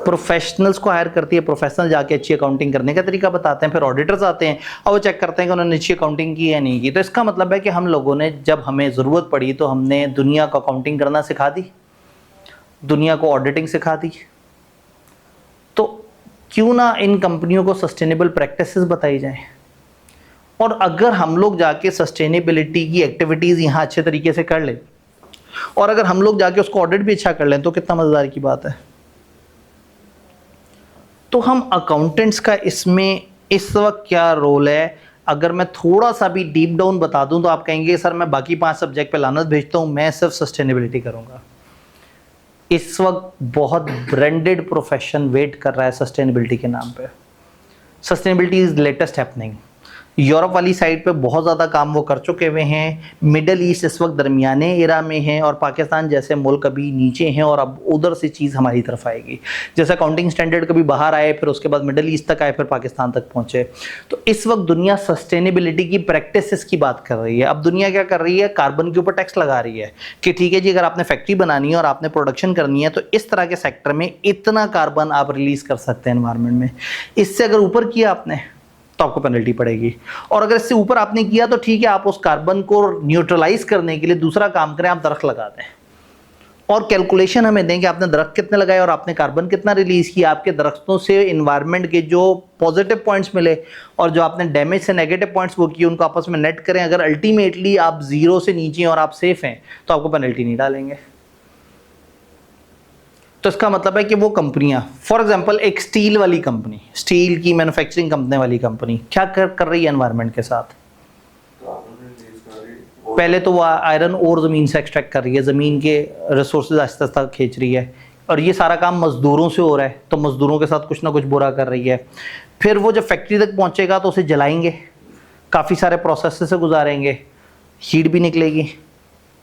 प्रोफेशनल्स को हायर करती है। प्रोफेशनल जाके अच्छी अकाउंटिंग करने का तरीका बताते हैं, फिर ऑडिटर्स आते हैं और वो चेक करते हैं कि उन्होंने अच्छी अकाउंटिंग की या नहीं की। तो इसका मतलब है कि हम लोगों ने, जब हमें ज़रूरत पड़ी तो हमने दुनिया को अकाउंटिंग करना सिखा दी, दुनिया को ऑडिटिंग सिखा दी। तो क्यों ना इन कंपनियों को सस्टेनेबल प्रैक्टिसेस बताई जाएं, और अगर हम लोग जाके सस्टेनेबिलिटी की एक्टिविटीज़ यहाँ अच्छे तरीके से कर लें और अगर हम लोग जाके उसको ऑडिट भी अच्छा कर लें तो कितना मज़ेदार की बात है। तो हम अकाउंटेंट्स का इसमें इस वक्त क्या रोल है, अगर मैं थोड़ा सा भी डीप डाउन बता दूं तो आप कहेंगे सर मैं बाकी 5 सब्जेक्ट पे लानत भेजता हूं, मैं सिर्फ सस्टेनेबिलिटी करूंगा। इस वक्त बहुत ब्रांडेड प्रोफेशन वेट कर रहा है सस्टेनेबिलिटी के नाम पे। Sustainability is latest happening. Europe वाली साइड पे बहुत ज़्यादा काम वो कर चुके हुए हैं। मिडल ईस्ट इस वक्त दरमियाने एरा में है और पाकिस्तान जैसे मुल्क अभी नीचे हैं, और अब उधर से चीज़ हमारी तरफ आएगी। जैसे अकाउंटिंग स्टैंडर्ड कभी बाहर आए, फिर उसके बाद मिडल ईस्ट तक आए, फिर पाकिस्तान तक पहुँचे। तो इस वक्त दुनिया सस्टेनेबिलिटी की प्रैक्टिसेस की बात कर रही है। अब दुनिया क्या कर रही है, कार्बन के ऊपर टैक्स लगा रही है कि ठीक है जी, अगर आपने फैक्ट्री बनानी है और आपने प्रोडक्शन करनी है तो इस तरह के सेक्टर में इतना कार्बन आप रिलीज़ कर सकते हैं एनवायरनमेंट में। इससे अगर ऊपर किया आपने तो आपको पेनल्टी पड़ेगी, और अगर इससे ऊपर आपने किया तो ठीक है, आप उस कार्बन को न्यूट्रलाइज करने के लिए दूसरा काम करें, आप दरख्त लगा दें और कैलकुलेशन हमें दें कि आपने दरख्त कितने लगाए और आपने कार्बन कितना रिलीज किया। आपके दरख्तों से एनवायरनमेंट के जो पॉजिटिव पॉइंट्स मिले और जो आपने डैमेज से नेगेटिव पॉइंट्स वो किए, उनको आपस में नेट करें। अगर अल्टीमेटली आप जीरो से नीचे हैं और आप सेफ हैं तो आपको पेनल्टी नहीं डालेंगे। तो इसका मतलब है कि वो कंपनियां, फॉर एग्जांपल एक स्टील वाली कंपनी, स्टील की मैन्युफैक्चरिंग कंपनी वाली कंपनी क्या कर रही है एनवायरनमेंट के साथ? पहले तो वो आयरन और ज़मीन से एक्सट्रैक्ट कर रही है, ज़मीन के रिसोर्सेज आहिस्ता आहिस्ता खींच रही है, और ये सारा काम मज़दूरों से हो रहा है, तो मज़दूरों के साथ कुछ ना कुछ बुरा कर रही है। फिर वो जब फैक्ट्री तक पहुँचेगा तो उसे जलाएंगे, काफ़ी सारे प्रोसेस से गुजारेंगे, हीट भी निकलेगी,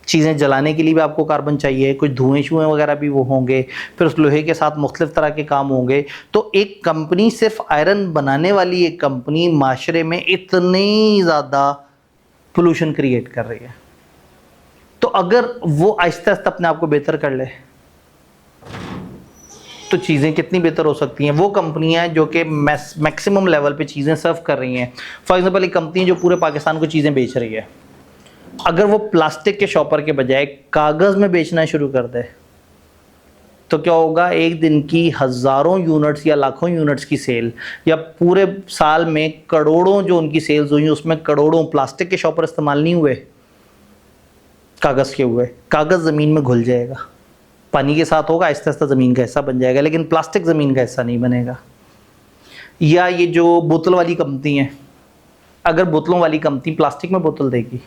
चीज़ें जलाने के लिए भी आपको कार्बन चाहिए, कुछ धुएँ शुएँ वगैरह भी वो होंगे, फिर उस लोहे के साथ मुख्तलिफ तरह के काम होंगे। तो एक कंपनी, सिर्फ आयरन बनाने वाली एक कंपनी माशरे में इतनी ज़्यादा पोल्यूशन क्रिएट कर रही है। तो अगर वो आहिस्ता आहिस्ता अपने आप को बेहतर कर ले तो चीज़ें कितनी बेहतर हो सकती हैं। वो कंपनियां जो कि मैक्सिमम लेवल पे चीज़ें सर्व कर रही हैं, फॉर एग्जांपल एक कंपनी जो पूरे पाकिस्तान को चीज़ें बेच रही है, अगर वो प्लास्टिक के शॉपर के बजाय कागज़ में बेचना शुरू कर दे तो क्या होगा, एक दिन की हज़ारों यूनिट्स या लाखों यूनिट्स की सेल, या पूरे साल में करोड़ों जो उनकी सेल्स हुई, उसमें करोड़ों प्लास्टिक के शॉपर इस्तेमाल नहीं हुए, कागज़ के हुए। कागज़ ज़मीन में घुल जाएगा, पानी के साथ होगा, आहिस्ता आहिस्ता ज़मीन का हिस्सा बन जाएगा, लेकिन प्लास्टिक ज़मीन का हिस्सा नहीं बनेगा। या ये जो बोतल वाली कंपनी है, अगर बोतलों वाली कंपनी प्लास्टिक में बोतल देगी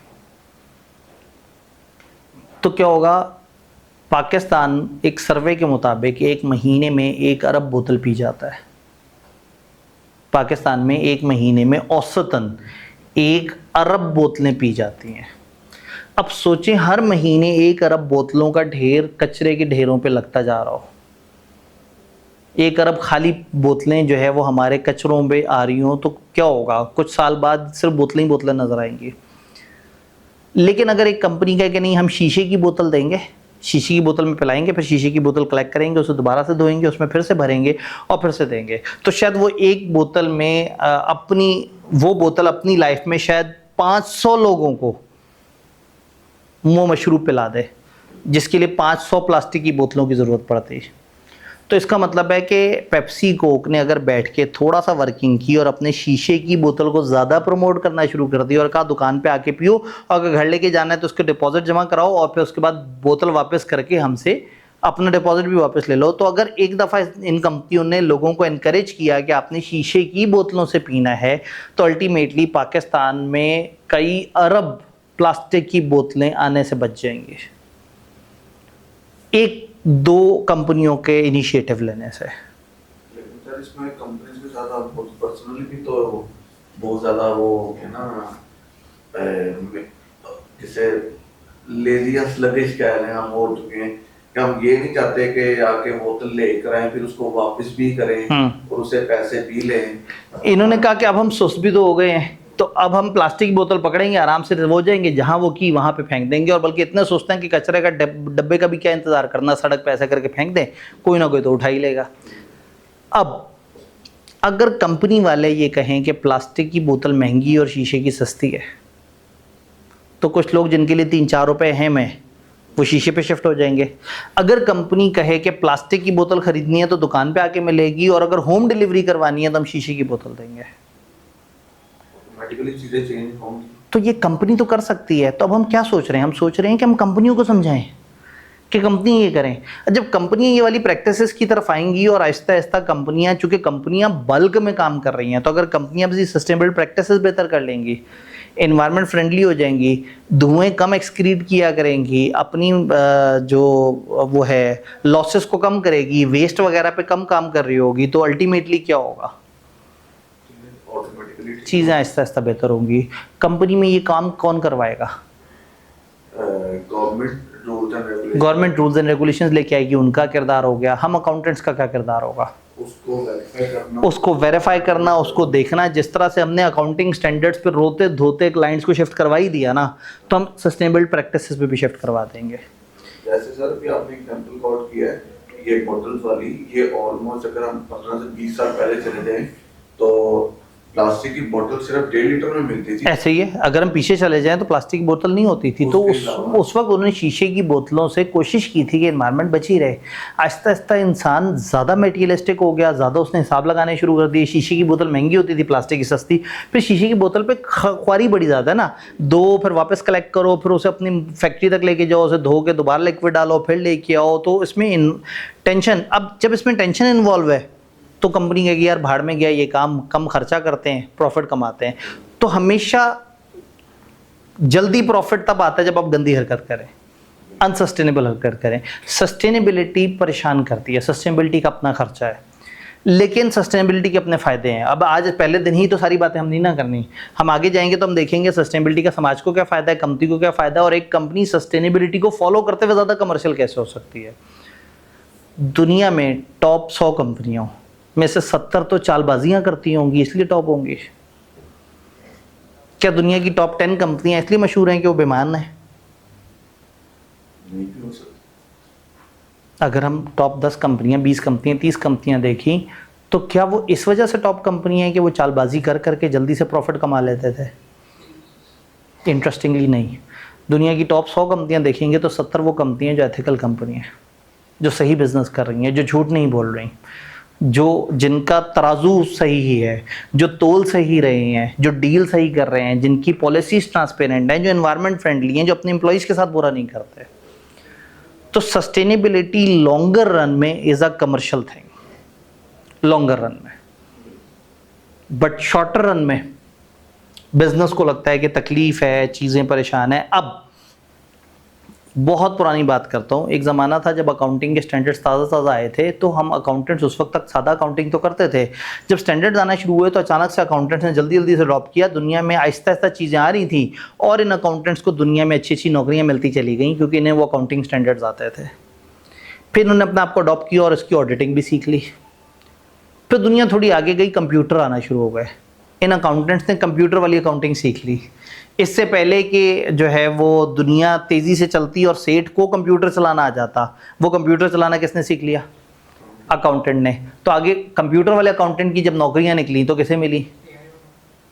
तो क्या होगा, पाकिस्तान एक सर्वे के मुताबिक एक महीने में 1 अरब बोतल पी जाता है। पाकिस्तान में एक महीने में औसतन 1 अरब बोतलें पी जाती हैं। अब सोचें, हर महीने 1 अरब बोतलों का ढेर कचरे के ढेरों पे लगता जा रहा हो। 1 अरब खाली बोतलें जो है वो हमारे कचरों पे आ रही हों तो क्या होगा, कुछ साल बाद सिर्फ बोतलें ही बोतलें नजर आएंगी। लेकिन अगर एक कंपनी कहे कि नहीं, हम शीशे की बोतल देंगे, शीशे की बोतल में पिलाएंगे, फिर शीशे की बोतल कलेक्ट करेंगे, उसे दोबारा से धोएंगे, उसमें फिर से भरेंगे और फिर से देंगे, तो शायद वो एक बोतल में वो बोतल अपनी लाइफ में शायद 500 लोगों को मुँह मशरूब पिला दे, जिसके लिए 500 प्लास्टिक की बोतलों की ज़रूरत पड़ती है। तो इसका मतलब है कि पेप्सी कोक ने अगर बैठ के थोड़ा सा वर्किंग की और अपने शीशे की बोतल को ज़्यादा प्रमोट करना शुरू कर दिया और कहा दुकान पे आके पियो, और अगर घर लेके जाना है तो उसके डिपॉजिट जमा कराओ और फिर उसके बाद बोतल वापस करके हमसे अपना डिपॉजिट भी वापस ले लो। तो अगर एक दफ़ा इन कंपनियों ने लोगों को इनकरेज किया कि आपने शीशे की बोतलों से पीना है, तो अल्टीमेटली पाकिस्तान में कई अरब प्लास्टिक की बोतलें आने से बच जाएंगी, एक दो कंपनियों के इनिशिएटिव लेने से। लेकिन सर इसमें कंपनीज के साथ आप पर्सनली भी तो बहुत ज़्यादा वो है ना, जैसे लेजियस लगिश कह रहे हैं हम हो चुके हैं कि हम ये नहीं चाहते कि आके बोतल लेकर आए फिर उसको वापस भी करें और उसे पैसे भी लें। इन्होंने कहा कि अब हम सुस्त भी तो हो गए हैं, तो अब हम प्लास्टिक की बोतल पकड़ेंगे, आराम से हो जाएंगे, जहां वो की वहां पे फेंक देंगे, और बल्कि इतने सोचते हैं कि कचरे का डब्बे का भी क्या इंतजार करना, सड़क पे ऐसा करके फेंक दें, कोई ना कोई तो उठा ही लेगा। अब अगर कंपनी वाले ये कहें कि प्लास्टिक की बोतल महंगी और शीशे की सस्ती है, तो कुछ लोग जिनके लिए 3-4 रुपए हैं में, वो शीशे पे शिफ्ट हो जाएंगे। अगर कंपनी कहे कि प्लास्टिक की बोतल खरीदनी है तो दुकान पे आके मिलेगी, और अगर होम डिलीवरी करवानी है तो हम शीशे की बोतल देंगे, ऑटोमेटिकली चीजें चेंज होंगी। तो ये कंपनी तो कर सकती है। तो अब हम क्या सोच रहे हैं, हम सोच रहे हैं कि हम कंपनियों को समझाएं कि कंपनी ये करें। जब कंपनियां ये वाली प्रैक्टिसेस की तरफ आएंगी और आहिस्ता आहिस्ता कंपनियां, चूंकि कंपनियां बल्क में काम कर रही हैं, तो अगर कंपनियां भी सस्टेनेबल प्रैक्टिसेस बेहतर कर लेंगी, एनवायरनमेंट फ्रेंडली हो जाएंगी, धुएं कम एक्सक्रीट किया करेंगी, अपनी जो वो है लॉसेस को कम करेगी, वेस्ट वगैरह पे कम काम कर रही होगी, तो अल्टीमेटली क्या होगा, चीज़ें आहिस्ता आहिस्ता बेहतर होंगी। कंपनी में ये काम कौन करवाएगा? गवर्नमेंट रूल्स एंड रेगुलेशंस लेके आएगी, उनका किरदार हो गया। हम अकाउंटेंट्स का क्या किरदार होगा? उसको वेरीफाई करना, उसको देखना। जिस तरह से हमने अकाउंटिंग स्टैंडर्ड्स पे रोते धोते क्लाइंट्स को शिफ्ट करवा ही दिया ना, तो हम सस्टेनेबल प्रैक्टिसेस पे भी शिफ्ट करवा देंगे। जैसे सर भी आपने एग्जांपल कोट किया है, ये बॉटल्स वाली, ये ऑलमोस्ट अगर हम 15 से 20 साल पहले चले जाएं तो प्लास्टिक की बोतल सिर्फ 1.5 लीटर में मिलती थी। ऐसे ही है, अगर हम पीछे चले जाएं तो प्लास्टिक की बोतल नहीं होती थी, तो उस वक्त उन्होंने शीशे की बोतलों से कोशिश की थी कि एनवायरनमेंट बची रहे। आहिस्ता आहिस्ता इंसान ज़्यादा मेटीरियलिस्टिक हो गया, ज़्यादा उसने हिसाब लगाने शुरू कर दिए। शीशे की बोतल महंगी होती थी, प्लास्टिक की सस्ती। फिर शीशे की बोतल पे ख्वारी बड़ी ज़्यादा है ना, दो फिर वापस कलेक्ट करो, फिर उसे अपनी फैक्ट्री तक लेके जाओ, उसे धो के दोबारा लिक्विड डालो, फिर लेके आओ, तो इसमें टेंशन। अब जब इसमें टेंशन इन्वॉल्व है तो कंपनी कहेगी यार भाड़ में गया ये काम, कम खर्चा करते हैं, प्रॉफिट कमाते हैं। तो हमेशा जल्दी प्रॉफिट तब आता है जब आप गंदी हरकत करें, अनसस्टेनेबल हरकत करें। सस्टेनेबिलिटी परेशान करती है, सस्टेनेबिलिटी का अपना खर्चा है, लेकिन सस्टेनेबिलिटी के अपने फ़ायदे हैं। अब आज पहले दिन ही तो सारी बातें हम नहीं ना करनी, हम आगे जाएंगे तो हम देखेंगे सस्टेनेबिलिटी का समाज को क्या फ़ायदा है, कंपनी को क्या फ़ायदा है, और एक कंपनी सस्टेनेबिलिटी को फॉलो करते हुए ज़्यादा कमर्शियल कैसे हो सकती है। दुनिया में टॉप 100 कंपनियों में से 70 तो चालबाजियां करती होंगी, इसलिए टॉप होंगी। क्या दुनिया की टॉप 10 कंपनियां इसलिए मशहूर हैं कि वो बेईमान हैं? नहीं भी हो सकता। अगर हम टॉप 10 कंपनियां, 20 कंपनियां, 30 कंपनियां देखी, तो क्या वो इस वजह से टॉप कंपनी है कि वो चालबाजी कर करके जल्दी से प्रॉफिट कमा लेते थे? इंटरेस्टिंगली नहीं। दुनिया की टॉप 100 कंपनियां देखेंगे तो 70 वो कंपनियां जो एथिकल कंपनी हैं, जो सही बिजनेस कर रही हैं, जो झूठ नहीं बोल रही, जो जिनका तराजू सही है, जो तोल सही रहे हैं, जो डील सही कर रहे हैं, जिनकी पॉलिसीज ट्रांसपेरेंट हैं, जो एनवायरनमेंट फ्रेंडली हैं, जो अपने एम्प्लॉइज़ के साथ बुरा नहीं करते। तो सस्टेनेबिलिटी लॉन्गर रन में is a commercial thing, longer run में। बट शॉर्टर रन में बिजनेस को लगता है कि तकलीफ है, चीज़ें परेशान है। अब बहुत पुरानी बात करता हूँ, एक ज़माना था जब अकाउंटिंग के स्टैंडर्ड्स ताज़ा आए थे, तो हम अकाउंटेंट्स उस वक्त तक सादा अकाउंटिंग तो करते थे। जब स्टैंडर्ड्स आना शुरू हुए तो अचानक से अकाउंटेंट्स ने जल्दी जल्दी से ड्रॉप किया। दुनिया में आहिस्ता आहिस्ता चीज़ें आ रही थी और इन अकाउंटेंट्स को दुनिया में अच्छी अच्छी नौकरियाँ मिलती चली गई, क्योंकि इन्हें वो अकाउंटिंग स्टैंडर्ड्स आते थे। फिर उन्होंने अपने आप को अडॉप्ट किया और इसकी ऑडिटिंग भी सीख ली। फिर दुनिया थोड़ी आगे गई, कंप्यूटर आना शुरू हो गए। इन अकाउंटेंट्स ने कंप्यूटर वाली अकाउंटिंग सीख ली। इससे पहले कि जो है वो दुनिया तेज़ी से चलती और सेठ को कंप्यूटर चलाना आ जाता, वो कंप्यूटर चलाना किसने सीख लिया? अकाउंटेंट ने। तो आगे कंप्यूटर वाले अकाउंटेंट की जब नौकरियां निकली तो किसे मिली?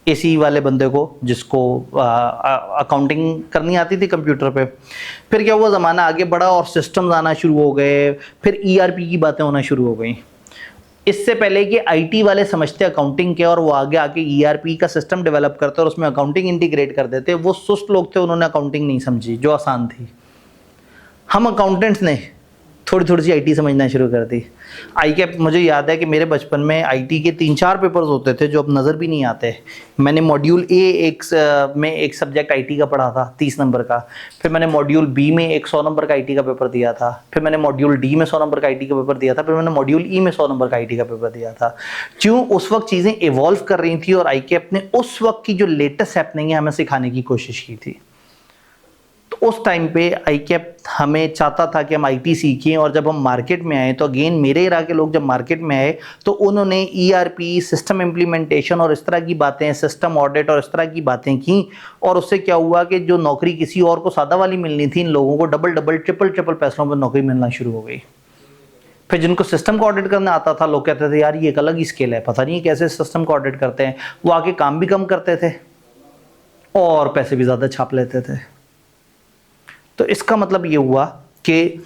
एसी वाले बंदे को जिसको अकाउंटिंग करनी आती थी कंप्यूटर पे। फिर क्या हुआ, ज़माना आगे बढ़ा और सिस्टम्स आना शुरू हो गए, फिर ईआरपी की बातें होना शुरू हो गई। इससे पहले कि आईटी वाले समझते अकाउंटिंग के और वो आगे आके ईआरपी का सिस्टम डेवलप करते और उसमें अकाउंटिंग इंटीग्रेट कर देते, वो सुस्त लोग थे, उन्होंने अकाउंटिंग नहीं समझी जो आसान थी। हम अकाउंटेंट्स ने थोड़ी थोड़ी सी आईटी समझना शुरू कर दी। आई के मुझे याद है कि मेरे बचपन में आईटी के 3-4 पेपर्स होते थे जो अब नज़र भी नहीं आते। मैंने मॉड्यूल ए में एक सब्जेक्ट आईटी का पढ़ा था 30 नंबर का, फिर मैंने मॉड्यूल बी में एक 100 नंबर का आईटी का पेपर दिया था, फिर मैंने मॉड्यूल डी में 100 नंबर का आईटी का पेपर दिया था, फिर मैंने मॉड्यूल ई में 100 नंबर का आईटी का पेपर दिया था। क्यों? उस वक्त चीज़ें इवॉल्व कर रही थी और आई के अपने उस वक्त की जो लेटेस्ट हैपनिंग है हमें सिखाने की कोशिश की थी। तो उस टाइम पे आईकैप हमें चाहता था कि हम आईटी सीखें, और जब हम मार्केट में आए तो अगेन मेरे इरा के लोग जब मार्केट में आए तो उन्होंने ईआरपी, सिस्टम इम्प्लीमेंटेशन और इस तरह की बातें, सिस्टम ऑडिट और इस तरह की बातें की, और उससे क्या हुआ कि जो नौकरी किसी और को सादा वाली मिलनी थी, इन लोगों को डबल डबल ट्रिपल ट्रिपल पैसों पर नौकरी मिलना शुरू हो गई। फिर जिनको सिस्टम को ऑडिट करना आता था, लोग कहते थे यार ये एक अलग ही स्केल है, पता नहीं कैसे सिस्टम को ऑडिट करते हैं। वो आके काम भी कम करते थे और पैसे भी ज़्यादा छाप लेते थे। तो इसका मतलब ये हुआ कि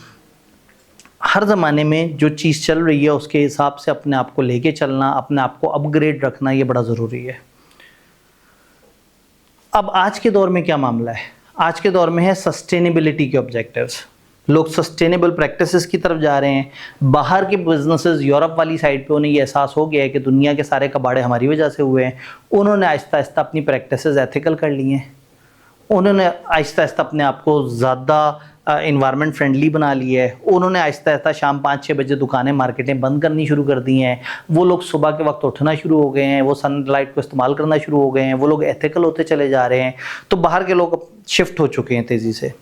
हर ज़माने में जो चीज़ चल रही है उसके हिसाब से अपने आप को लेके चलना, अपने आप को अपग्रेड रखना, ये बड़ा ज़रूरी है। अब आज के दौर में क्या मामला है? आज के दौर में है सस्टेनेबिलिटी के ऑब्जेक्टिव्स। लोग सस्टेनेबल प्रैक्टिसेस की तरफ जा रहे हैं। बाहर के बिजनेसेस यूरोप वाली साइड पे उन्हें ये एहसास हो गया है कि दुनिया के सारे कबाड़े हमारी वजह से हुए हैं। उन्होंने आहिस्ता आहिस्ता अपनी प्रैक्टिसेस एथिकल कर ली हैं। उन्होंने आहिस्ता आहिस्ता अपने आप को ज़्यादा इन्वायरमेंट फ्रेंडली बना लिया है। उन्होंने आहिस्ता आहिस्ता शाम 5-6 बजे दुकानें, मार्केटें बंद करनी शुरू कर दी हैं। वो लोग सुबह के वक्त उठना शुरू हो गए हैं, वो सनलाइट को इस्तेमाल करना शुरू हो गए हैं, वो लोग एथिकल होते चले जा रहे हैं। तो बाहर के लोग शिफ्ट हो चुके हैं तेज़ी से।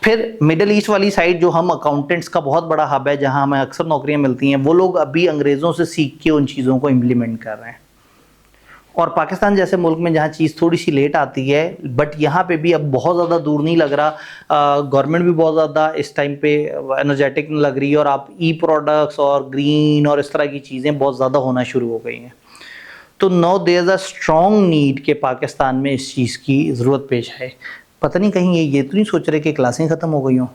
फिर मिडिल ईस्ट वाली साइड जो हम अकाउंटेंट्स का बहुत बड़ा हब है, जहाँ हमें अक्सर नौकरियाँ मिलती हैं, वो लोग अभी अंग्रेज़ों से सीख के उन चीज़ों को इम्प्लीमेंट कर रहे हैं। और पाकिस्तान जैसे मुल्क में जहाँ चीज़ थोड़ी सी लेट आती है, बट यहाँ पे भी अब बहुत ज़्यादा दूर नहीं लग रहा। गवर्नमेंट भी बहुत ज़्यादा इस टाइम पे एनर्जेटिक लग रही है, और आप ई प्रोडक्ट्स और ग्रीन और इस तरह की चीज़ें बहुत ज़्यादा होना शुरू हो गई हैं। तो now there is a strong need कि पाकिस्तान में इस चीज़ की ज़रूरत पेश है। पता नहीं कहीं ये तो नहीं सोच रहे कि क्लासें ख़त्म हो गई हों।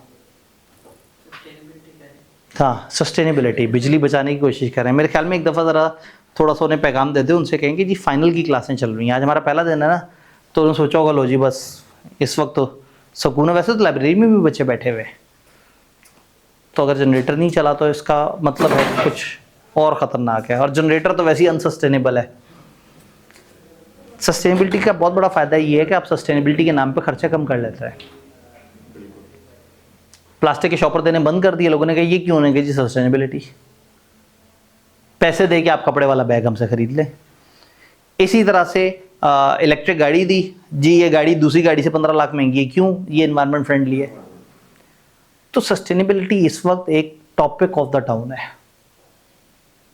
हाँ, सस्टेनेबिलिटी, बिजली बचाने की कोशिश कर रहे हैं। मेरे ख्याल में एक दफ़ा ज़रा थोड़ा सा उन्हें पैगाम दे दे, उनसे कहेंगे जी फाइनल की क्लासें चल रही हैं, आज हमारा पहला दिन है ना। तो उन्होंने सोचा होगा लो जी बस इस वक्त तो सुकून है। वैसे तो लाइब्रेरी में भी बच्चे बैठे हुए, तो अगर जनरेटर नहीं चला तो इसका मतलब है कुछ और ख़तरनाक है। और जनरेटर तो वैसे ही अनसस्टेनेबल है। सस्टेनेबिलिटी का बहुत बड़ा फ़ायदा ये है कि आप सस्टेनेबिलिटी के नाम पर खर्चा कम कर लेते हैं। प्लास्टिक के शॉपर देने बंद कर दिए लोगों ने, कहा ये क्यों? होने गई जी सस्टेनेबिलिटी। पैसे दे के आप कपड़े वाला बैग हमसे ख़रीद लें। इसी तरह से इलेक्ट्रिक गाड़ी दी जी, ये गाड़ी दूसरी गाड़ी से 15 लाख महंगी है, क्यों? ये एनवायरनमेंट फ्रेंडली है। तो सस्टेनेबिलिटी इस वक्त एक टॉपिक ऑफ द टाउन है,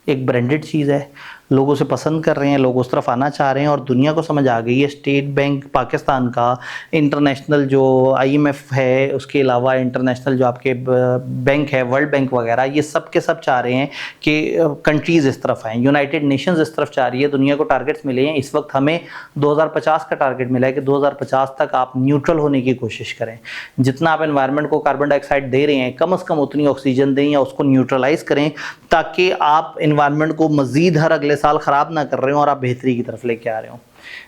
एक ब्रांडेड चीज़ है, लोग उसे पसंद कर रहे हैं, लोग उस तरफ आना चाह रहे हैं, और दुनिया को समझ आ गई है। स्टेट बैंक पाकिस्तान का, इंटरनेशनल जो आईएमएफ है, उसके अलावा इंटरनेशनल जो आपके बैंक है, वर्ल्ड बैंक वगैरह, ये सब के सब चाह रहे हैं कि कंट्रीज़ इस तरफ आएँ। यूनाइटेड नेशंस इस तरफ चाह रही है। दुनिया को टारगेट्स मिले हैं। इस वक्त हमें 2050 का टारगेट मिला है कि 2050 तक आप न्यूट्रल होने की कोशिश करें। जितना आप एनवायरनमेंट को कार्बन डाइऑक्साइड दे रहे हैं, कम से कम उतनी ऑक्सीजन दें या उसको न्यूट्रलाइज करें, ताकि आप एनवायरनमेंट को मज़ीद हर अगले साल ख़राब ना कर रहे हो और आप बेहतरी की तरफ लेके आ रहे हो।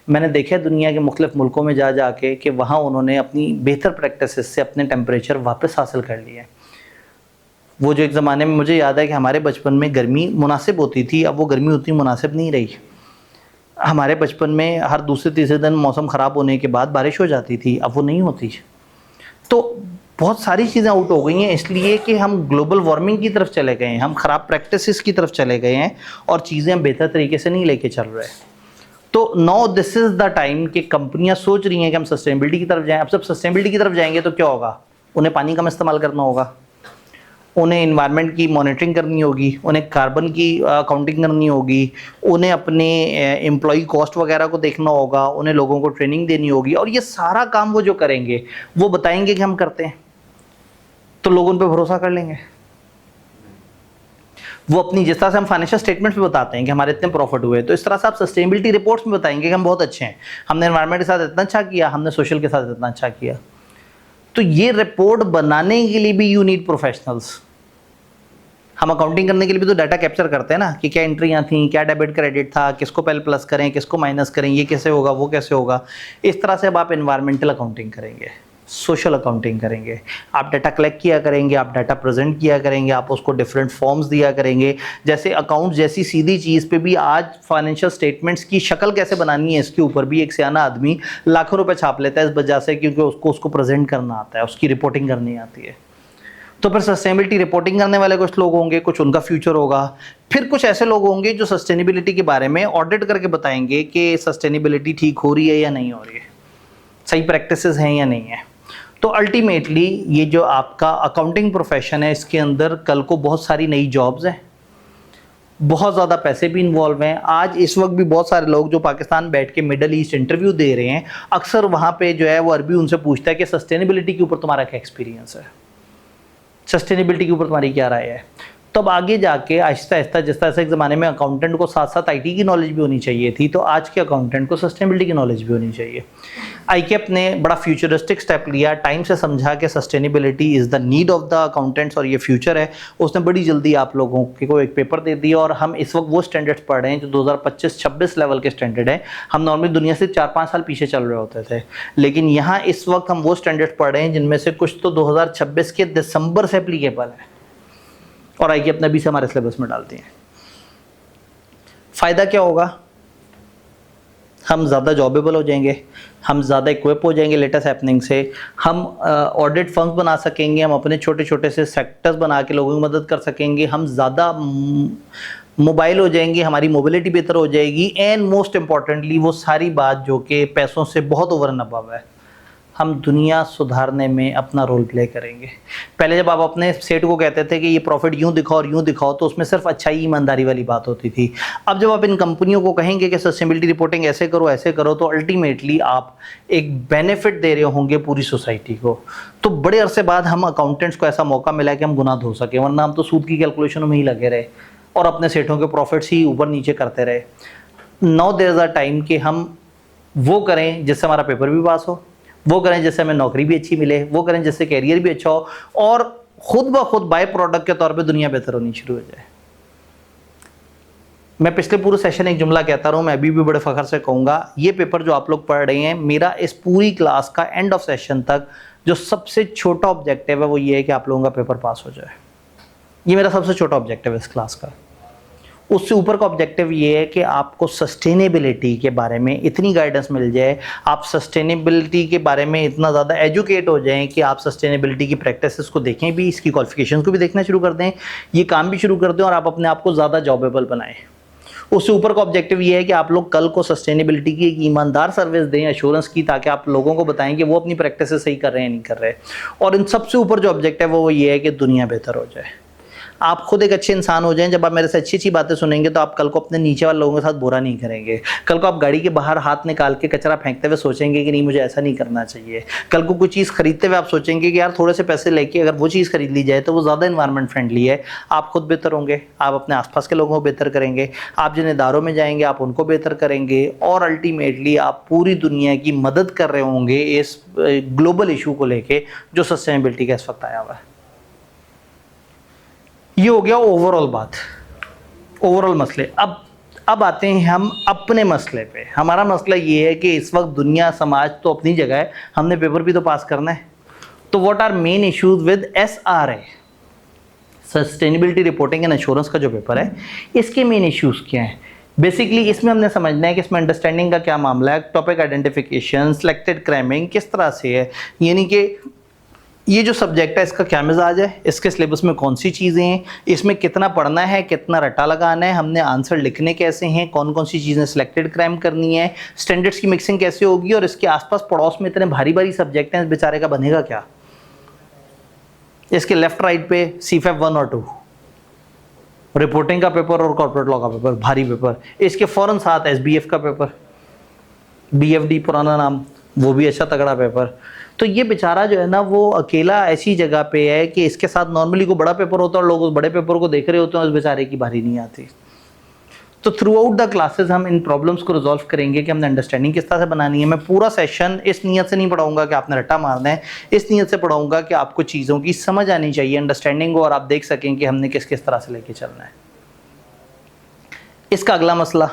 मैंने देखा दुनिया के मुख्तलिफ मुल्कों में जा के कि वहाँ उन्होंने अपनी बेहतर प्रैक्टिसेस से अपने टेम्परेचर वापस हासिल कर लिए। वो जो एक ज़माने में मुझे याद है कि हमारे बचपन में गर्मी मुनासिब होती थी, अब वो गर्मी उतनी मुनासिब नहीं रही। हमारे बचपन में हर दूसरे तीसरे दिन मौसम ख़राब होने के बाद बारिश हो जाती थी, अब वो नहीं होती। तो बहुत सारी चीज़ें आउट हो गई हैं, इसलिए कि हम ग्लोबल वार्मिंग की तरफ चले गए हैं, हम ख़राब प्रैक्टिसेस की तरफ चले गए हैं और चीज़ें बेहतर तरीके से नहीं लेके चल रहे। तो now this is the time कि कंपनियां सोच रही हैं कि हम सस्टेनेबिलिटी की तरफ जाएं। अब सब सस्टेनेबिलिटी की तरफ जाएंगे तो क्या होगा? उन्हें पानी कम इस्तेमाल करना होगा, उन्हें इन्वायरमेंट की मॉनिटरिंग करनी होगी, उन्हें कार्बन की काउंटिंग करनी होगी, उन्हें अपने एम्प्लॉई कॉस्ट वगैरह को देखना होगा, उन्हें लोगों को ट्रेनिंग देनी होगी, और ये सारा काम वो जो करेंगे वो बताएंगे कि हम करते हैं, तो लोग उन पर भरोसा कर लेंगे। वो अपनी, जिस तरह से हम फाइनेंशियल स्टेटमेंट्स में बताते हैं कि हमारे इतने प्रॉफिट हुए, तो इस तरह से आप सस्टेनेबिलिटी रिपोर्ट्स में बताएंगे कि हम बहुत अच्छे हैं, हमने एनवायरनमेंट के साथ इतना अच्छा किया, हमने सोशल के साथ इतना अच्छा किया। तो ये रिपोर्ट बनाने के लिए भी यू नीड प्रोफेशनल्स। हम अकाउंटिंग करने के लिए भी तो डाटा कैप्चर करते हैं ना, कि क्या एंट्रियाँ थी, क्या डेबिट क्रेडिट था, किसको पहले प्लस करें, किसको माइनस करें, ये कैसे होगा, वो कैसे होगा। इस तरह से अब आप एनवायरमेंटल अकाउंटिंग करेंगे, सोशल अकाउंटिंग करेंगे, आप डाटा कलेक्ट किया करेंगे, आप डाटा प्रेजेंट किया करेंगे, आप उसको डिफरेंट फॉर्म्स दिया करेंगे। जैसे अकाउंट जैसी सीधी चीज़ पे भी आज फाइनेंशियल स्टेटमेंट्स की शक्ल कैसे बनानी है, इसके ऊपर भी एक सियाना आदमी लाखों रुपए छाप लेता है इस वजह से, क्योंकि उसको प्रेजेंट करना आता है, उसकी रिपोर्टिंग करनी आती है। तो फिर सस्टेनेबिलिटी रिपोर्टिंग करने वाले कुछ लोग होंगे, कुछ उनका फ्यूचर होगा। फिर कुछ ऐसे लोग होंगे जो सस्टेनेबिलिटी के बारे में ऑडिट करके बताएंगे कि सस्टेनेबिलिटी ठीक हो रही है या नहीं हो रही है, सही प्रैक्टिसेस हैं या नहीं है। तो अल्टीमेटली ये जो आपका अकाउंटिंग प्रोफेशन है, इसके अंदर कल को बहुत सारी नई जॉब्स हैं, बहुत ज़्यादा पैसे भी इन्वॉल्व हैं। आज इस वक्त भी बहुत सारे लोग जो पाकिस्तान बैठ के मिडल ईस्ट इंटरव्यू दे रहे हैं, अक्सर वहाँ पे जो है वो अरबी उनसे पूछता है कि सस्टेनेबिलिटी के ऊपर तुम्हारा क्या एक्सपीरियंस है, सस्टेनेबिलिटी के ऊपर तुम्हारी क्या राय है। तब आगे जाके आहिस्ता आहिस्ता, जिस तरह से एक ज़माने में अकाउंटेंट को साथ साथ आईटी की नॉलेज भी होनी चाहिए थी, तो आज के अकाउंटेंट को सस्टेनेबिलिटी की नॉलेज भी होनी चाहिए। आईकेप ने बड़ा फ्यूचरिस्टिक स्टेप लिया, टाइम से समझा कि sustainability is the need of the accountants और ये फ्यूचर है। उसने बड़ी जल्दी आप लोगों को एक पेपर दे दिया और हम इस वक्त वो स्टैंडर्ड्स पढ़ रहे हैं जो 2025-26 लेवल के स्टैंडर्ड हैं। हम नॉर्मली दुनिया से 4-5 साल पीछे चल रहे होते थे, लेकिन यहाँ इस वक्त हम वो स्टैंडर्ड्स पढ़ रहे हैं जिनमें से कुछ तो 2026 के दिसंबर से एप्लीकेबल है और आईकेप ने भी से हमारे सिलेबस में डालती हैं। फ़ायदा क्या होगा? हम ज़्यादा जॉबेबल हो जाएंगे, हम ज़्यादा इक्विप हो जाएंगे लेटेस्ट हैपनिंग से, हम ऑडिट फर्म्स बना सकेंगे, हम अपने छोटे छोटे से सेक्टर्स बना के लोगों की मदद कर सकेंगे, हम ज़्यादा मोबाइल हो जाएंगे, हमारी मोबिलिटी बेहतर हो जाएगी। एंड मोस्ट इम्पॉर्टेंटली वो सारी बात जो कि पैसों से बहुत ओवर एंड अबव है, हम दुनिया सुधारने में अपना रोल प्ले करेंगे। पहले जब आप अपने सेठ को कहते थे कि ये प्रॉफिट यूँ दिखाओ और यूँ दिखाओ, तो उसमें सिर्फ अच्छाई ईमानदारी वाली बात होती थी। अब जब आप इन कंपनियों को कहेंगे कि सस्टेनेबिलिटी रिपोर्टिंग ऐसे करो, तो अल्टीमेटली आप एक बेनिफिट दे रहे होंगे पूरी सोसाइटी को। तो बड़े अरसे बाद हम अकाउंटेंट्स को ऐसा मौका मिला है कि हम गुनाह धो सकें, वरना हम तो सूद की कैलकुलेशनों में ही लगे रहे और अपने सेठों के प्रॉफिट्स ही ऊपर नीचे करते रहे। Now there is a time कि हम वो करें जिससे हमारा पेपर भी पास हो, वो करें जिससे हमें नौकरी भी अच्छी मिले, वो करें जिससे कैरियर भी अच्छा हो और खुद ब खुद बाय प्रोडक्ट के तौर पे दुनिया बेहतर होनी शुरू हो जाए। मैं पिछले पूरे सेशन एक जुमला कहता रहा हूँ, मैं अभी भी बड़े फख्र से कहूँगा, ये पेपर जो आप लोग पढ़ रहे हैं, मेरा इस पूरी क्लास का एंड ऑफ सेशन तक जो सबसे छोटा ऑब्जेक्टिव है वो ये है कि आप लोगों का पेपर पास हो जाए। ये मेरा सबसे छोटा ऑब्जेक्टिव है इस क्लास का। उससे ऊपर का ऑब्जेक्टिव ये है कि आपको सस्टेनेबिलिटी के बारे में इतनी गाइडेंस मिल जाए, आप सस्टेनेबिलिटी के बारे में इतना ज़्यादा एजुकेट हो जाएं कि आप सस्टेनेबिलिटी की प्रैक्टिसेस को देखें भी, इसकी क्वालिफिकेशंस को भी देखना शुरू कर दें, ये काम भी शुरू कर दें और आप अपने आप को ज़्यादा जॉबेबल बनाएं। उससे ऊपर का ऑब्जेक्टिव ये है कि आप लोग कल को सस्टेनेबिलिटी की एक ईमानदार सर्विस दें, एश्योरेंस की, ताकि आप लोगों को बताएं कि वो अपनी प्रैक्टिसेस सही कर रहे हैं नहीं कर रहे। और इन सबसे ऊपर जो ऑब्जेक्टिव है वो ये है कि दुनिया बेहतर हो जाए, आप खुद एक अच्छे इंसान हो जाएं। जब आप मेरे से अच्छी अच्छी बातें सुनेंगे तो आप कल को अपने नीचे वाले लोगों के साथ बुरा नहीं करेंगे। कल को आप गाड़ी के बाहर हाथ निकाल के कचरा फेंकते हुए सोचेंगे कि नहीं मुझे ऐसा नहीं करना चाहिए। कल को कोई चीज़ खरीदते हुए आप सोचेंगे कि यार थोड़े से पैसे लेके अगर वो चीज़ खरीद ली जाए तो वो ज़्यादा इन्वायरमेंट फ्रेंडली है। आप खुद बेहतर होंगे, आप अपने आसपास के लोगों को बेहतर करेंगे, आप जिन इदारों में जाएंगे आप उनको बेहतर करेंगे और अल्टीमेटली आप पूरी दुनिया की मदद कर रहे होंगे इस ग्लोबल इशू को लेके जो सस्टेनेबिलिटी का इस वक्त आया हुआ है। ये हो गया ओवरऑल बात, ओवरऑल मसले। अब आते हैं हम अपने मसले पे। हमारा मसला ये है कि इस वक्त दुनिया समाज तो अपनी जगह है, हमने पेपर भी तो पास करना है। तो what are main issues with SRA, sustainability reporting and assurance का जो पेपर है, इसके मेन इश्यूज क्या हैं? बेसिकली इसमें हमने समझना है कि इसमें अंडरस्टैंडिंग का क्या मामला है, टॉपिक आइडेंटिफिकेशन, सिलेक्टेड क्राइमिंग किस तरह से है, यानी कि ये जो सब्जेक्ट है इसका क्या मिजाज है, इसके सिलेबस में कौन सी चीज़ें हैं, इसमें कितना पढ़ना है, कितना रट्टा लगाना है, हमने आंसर लिखने कैसे हैं, कौन कौन सी चीज़ें सिलेक्टेड क्राइम करनी है, स्टैंडर्ड्स की मिक्सिंग कैसे होगी और इसके आसपास पड़ोस में इतने भारी भारी सब्जेक्ट हैं, इस बेचारे का बनेगा क्या। इसके लेफ्ट राइट पे CFAP 1 और 2, रिपोर्टिंग का पेपर और कॉर्पोरेट लॉ का पेपर, भारी पेपर। इसके फ़ौरन साथ SBF का पेपर, BFD पुराना नाम, वो भी अच्छा तगड़ा पेपर। तो ये बेचारा जो है ना वो अकेला ऐसी जगह पे है कि इसके साथ नॉर्मली को बड़ा पेपर होता है और लोग उस बड़े पेपर को देख रहे होते हैं, उस बेचारे की बारी नहीं आती। तो थ्रू आउट द क्लासेस हम इन प्रॉब्लम्स को रिजॉल्व करेंगे कि हमने अंडरस्टैंडिंग किस तरह से बनानी है। मैं पूरा सेशन इस नियत से नहीं पढ़ाऊंगा कि आपने रट्टा मारना है, इस नियत से पढ़ाऊंगा कि आपको चीज़ों की समझ आनी चाहिए, अंडरस्टैंडिंग हो, और आप देख सकें कि हमने किस किस तरह से लेके चलना है। इसका अगला मसला,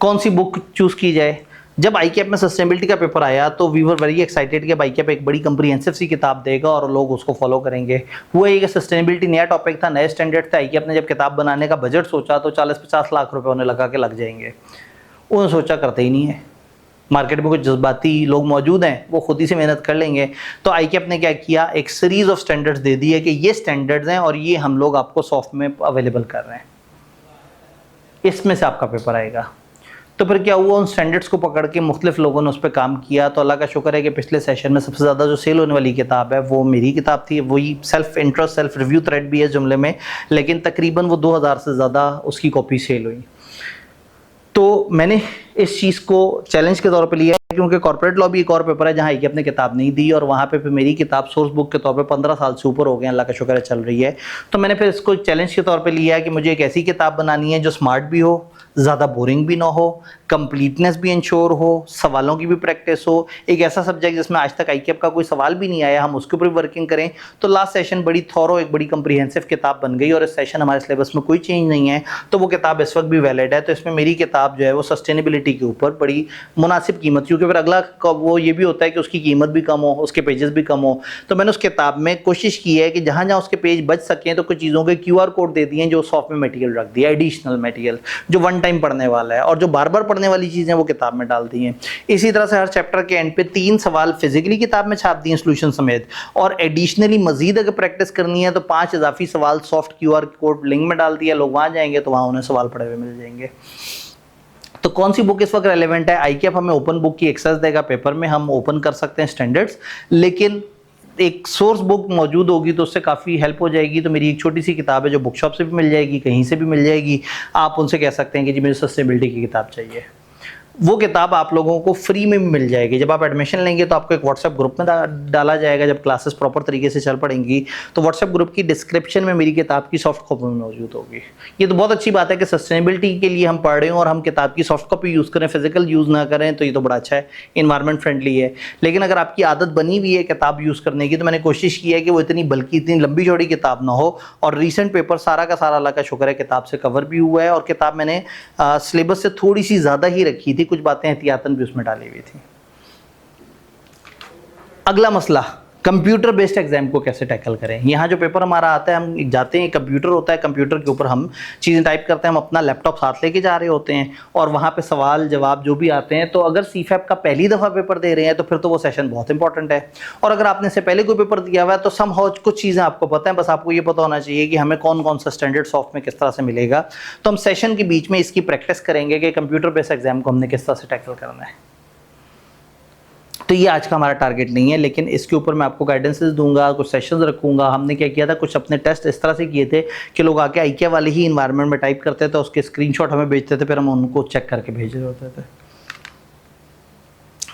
कौन सी बुक चूज़ की जाए। जब आईकैप में सस्टेनेबिलिटी का पेपर आया तो वी वर वेरी एक्साइटेड कि आईकैप एक बड़ी कंप्रीहेंसिव सी किताब देगा और लोग उसको फॉलो करेंगे। वो एक सस्टेनेबिलिटी नया टॉपिक था, नए स्टैंडर्ड थे। आईकैप ने जब किताब बनाने का बजट सोचा तो 40-50 लाख रुपए उन्हें लगा के लग जाएंगे। उन्होंने सोचा करते ही नहीं है, मार्केट में कुछ जज्बाती लोग मौजूद हैं, वो खुद ही से मेहनत कर लेंगे। तो आईकैप ने क्या किया, एक सीरीज ऑफ स्टैंडर्ड्स दे दी है कि ये स्टैंडर्ड्स हैं और ये हम लोग आपको सॉफ्ट में अवेलेबल कर रहे हैं, इसमें से आपका पेपर आएगा। तो फिर क्या हुआ, उन स्टैंडर्ड्स को पकड़ के मुख्तलिफ लोगों ने उस पर काम किया। तो अल्लाह का शुक्र है कि पिछले सेशन में सबसे ज़्यादा जो सेल होने वाली किताब है वो मेरी किताब थी। वही self interest self review thread भी है इस जुमले में, लेकिन तकरीबन वो 2000 से ज़्यादा उसकी कॉपी सेल हुई। तो मैंने इस चीज़ को चैलेंज के तौर पे लिया है, क्योंकि कॉर्पोरेट लॉ भी एक और पेपर है जहाँ आईकैप ने किताब नहीं दी और वहाँ पे फिर मेरी किताब सोर्स बुक के तौर पे 15 साल से ऊपर हो गए, अल्लाह का शुक्र है चल रही है। तो मैंने फिर इसको चैलेंज के तौर पे लिया है कि मुझे एक ऐसी किताब बनानी है जो स्मार्ट भी हो, ज़्यादा बोरिंग भी ना हो, कंप्लीटनेस भी इंश्योर हो, सवालों की भी प्रैक्टिस हो, एक ऐसा सब्जेक्ट जिसमें आज तक आईकैप का कोई सवाल भी नहीं आया, हम उसके ऊपर वर्किंग करें। तो लास्ट सेशन बड़ी थॉरो, एक बड़ी कंप्रीहेंसिव किताब बन गई और इस सेशन हमारे सिलेबस में कोई चेंज नहीं है, तो वो किताब इस वक्त भी वैलिड है। तो इसमें मेरी किताब जो है वो सस्टेनेबिलिटी के ऊपर बड़ी मुनासिब कीमत, क्योंकि फिर अगला वो ये भी होता है कि उसकी कीमत भी कम हो, उसके पेजेस भी कम हो। तो मैंने उस किताब में कोशिश की है कि जहाँ जहाँ उसके पेज बच सकें तो कुछ चीज़ों के QR कोड दे दिए जो सॉफ्ट में मटेरियल रख दिया, एडिशनल मटेरियल जो वन टाइम पढ़ने वाला है, और जो बार बार पढ़ने वाली चीज़ें वो किताब में डाल दी हैं। इसी तरह से हर चैप्टर के एंड पे 3 सवाल फिजिकली किताब में छाप दिए सोल्यूशन समेत, और एडिशनली मजीद अगर प्रैक्टिस करनी है तो 5 इजाफी सवाल सॉफ्ट QR कोड लिंक में डाल दिया। लोग वहाँ जाएंगे तो वहाँ उन्हें सवाल पढ़े हुए मिल जाएंगे। तो कौन सी बुक इस वक्त रेलेवेंट है, आईकैप हमें ओपन बुक की एक्सेस देगा, पेपर में हम ओपन कर सकते हैं स्टैंडर्ड्स, लेकिन एक सोर्स बुक मौजूद होगी तो उससे काफ़ी हेल्प हो जाएगी। तो मेरी एक छोटी सी किताब है जो बुक शॉप से भी मिल जाएगी, कहीं से भी मिल जाएगी। आप उनसे कह सकते हैं कि जी मुझे सस्टेनेबिलिटी की किताब चाहिए, वो किताब आप लोगों को फ्री में भी मिल जाएगी। जब आप एडमिशन लेंगे तो आपको एक व्हाट्सएप ग्रुप में डाला जाएगा। जब क्लासेस प्रॉपर तरीके से चल पड़ेंगी तो व्हाट्सएप ग्रुप की डिस्क्रिप्शन में मेरी किताब की सॉफ्ट कॉपी मौजूद होगी। ये तो बहुत अच्छी बात है कि सस्टेनेबिलिटी के लिए हम पढ़ रहे हैं और हम किताब की सॉफ्ट कॉपी यूज़ करें, फिजिकल यूज़ ना करें, तो ये तो बड़ा अच्छा है, इन्वायरमेंट फ्रेंडली है। लेकिन अगर आपकी आदत बनी हुई है किताब यूज़ करने की, तो मैंने कोशिश की है कि वो इतनी बल्कि इतनी लंबी चौड़ी किताब ना हो। और रिसेंट पेपर सारा का सारा अल्लाह का शुक्र है किताब से कवर भी हुआ है, और किताब मैंने सिलेबस से थोड़ी सी ज़्यादा ही रखी थी, कुछ बातें एहतियातन भी उसमें डाली हुई थी। अगला मसला, कंप्यूटर बेस्ड एग्जाम को कैसे टैकल करें। यहाँ जो पेपर हमारा आता है, हम जाते हैं, कंप्यूटर होता है, कंप्यूटर के ऊपर हम चीज़ें टाइप करते हैं, हम अपना लैपटॉप साथ लेके जा रहे होते हैं और वहाँ पे सवाल जवाब जो भी आते हैं। तो अगर CFAP का पहली दफ़ा पेपर दे रहे हैं तो फिर तो वो सेशन बहुत इंपॉर्टेंट है। और अगर आपने से पहले कोई पेपर दिया हुआ है तो समहाउ कुछ चीज़ें आपको पता है, बस आपको ये पता होना चाहिए कि हमें कौन कौन सा स्टैंडर्ड सॉफ्ट में किस तरह से मिलेगा। तो हम सेशन के बीच में इसकी प्रैक्टिस करेंगे कि कंप्यूटर बेस्ड एग्जाम को हमने किस तरह से टैकल करना है। तो ये आज का हमारा टारगेट नहीं है, लेकिन इसके ऊपर मैं आपको गाइडेंसेस दूंगा, कुछ सेशंस रखूंगा। हमने क्या किया था, कुछ अपने टेस्ट इस तरह से किए थे कि लोग आके आईकैप वाले ही इन्वायरमेंट में टाइप करते थे, उसके स्क्रीनशॉट हमें भेजते थे, फिर हम उनको चेक करके भेज रहे होते थे।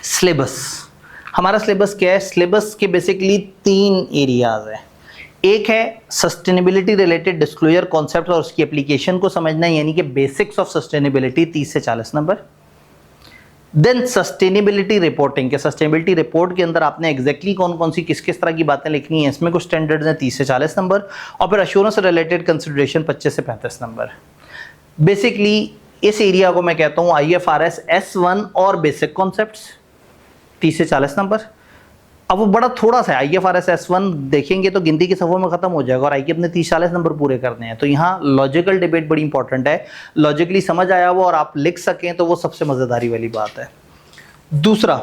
सिलेबस, हमारा सिलेबस क्या है, सिलेबस के बेसिकली 3 एरियाज है। एक है सस्टेनेबिलिटी रिलेटेड डिस्क्लोजर कॉन्सेप्ट और उसकी एप्लीकेशन को समझना, यानी कि बेसिक्स ऑफ सस्टेनेबिलिटी 30 से 40 नंबर। देन सस्टेनेबिलिटी रिपोर्टिंग के सस्टेनेबिलिटी रिपोर्ट के अंदर आपने एग्जैक्टली कौन कौन सी किस किस तरह की बातें लिखनी है, इसमें कुछ स्टैंडर्ड्स हैं 30 से 40 नंबर। और फिर अश्योरेंस रिलेटेड कंसिडरेशन 25 से 35 नंबर। बेसिकली इस एरिया को मैं कहता हूँ IFRS S1 और बेसिक कॉन्सेप्ट्स 30 से 40 नंबर। अब वो बड़ा थोड़ा सा है, IFRS S1 देखेंगे तो गिनती के सफ़ों में ख़त्म हो जाएगा और आईकैप ने 30-40 नंबर पूरे करने हैं। तो यहाँ लॉजिकल डिबेट बड़ी इंपॉर्टेंट है, लॉजिकली समझ आया वो और आप लिख सकें तो वो सबसे मज़ेदारी वाली बात है। दूसरा,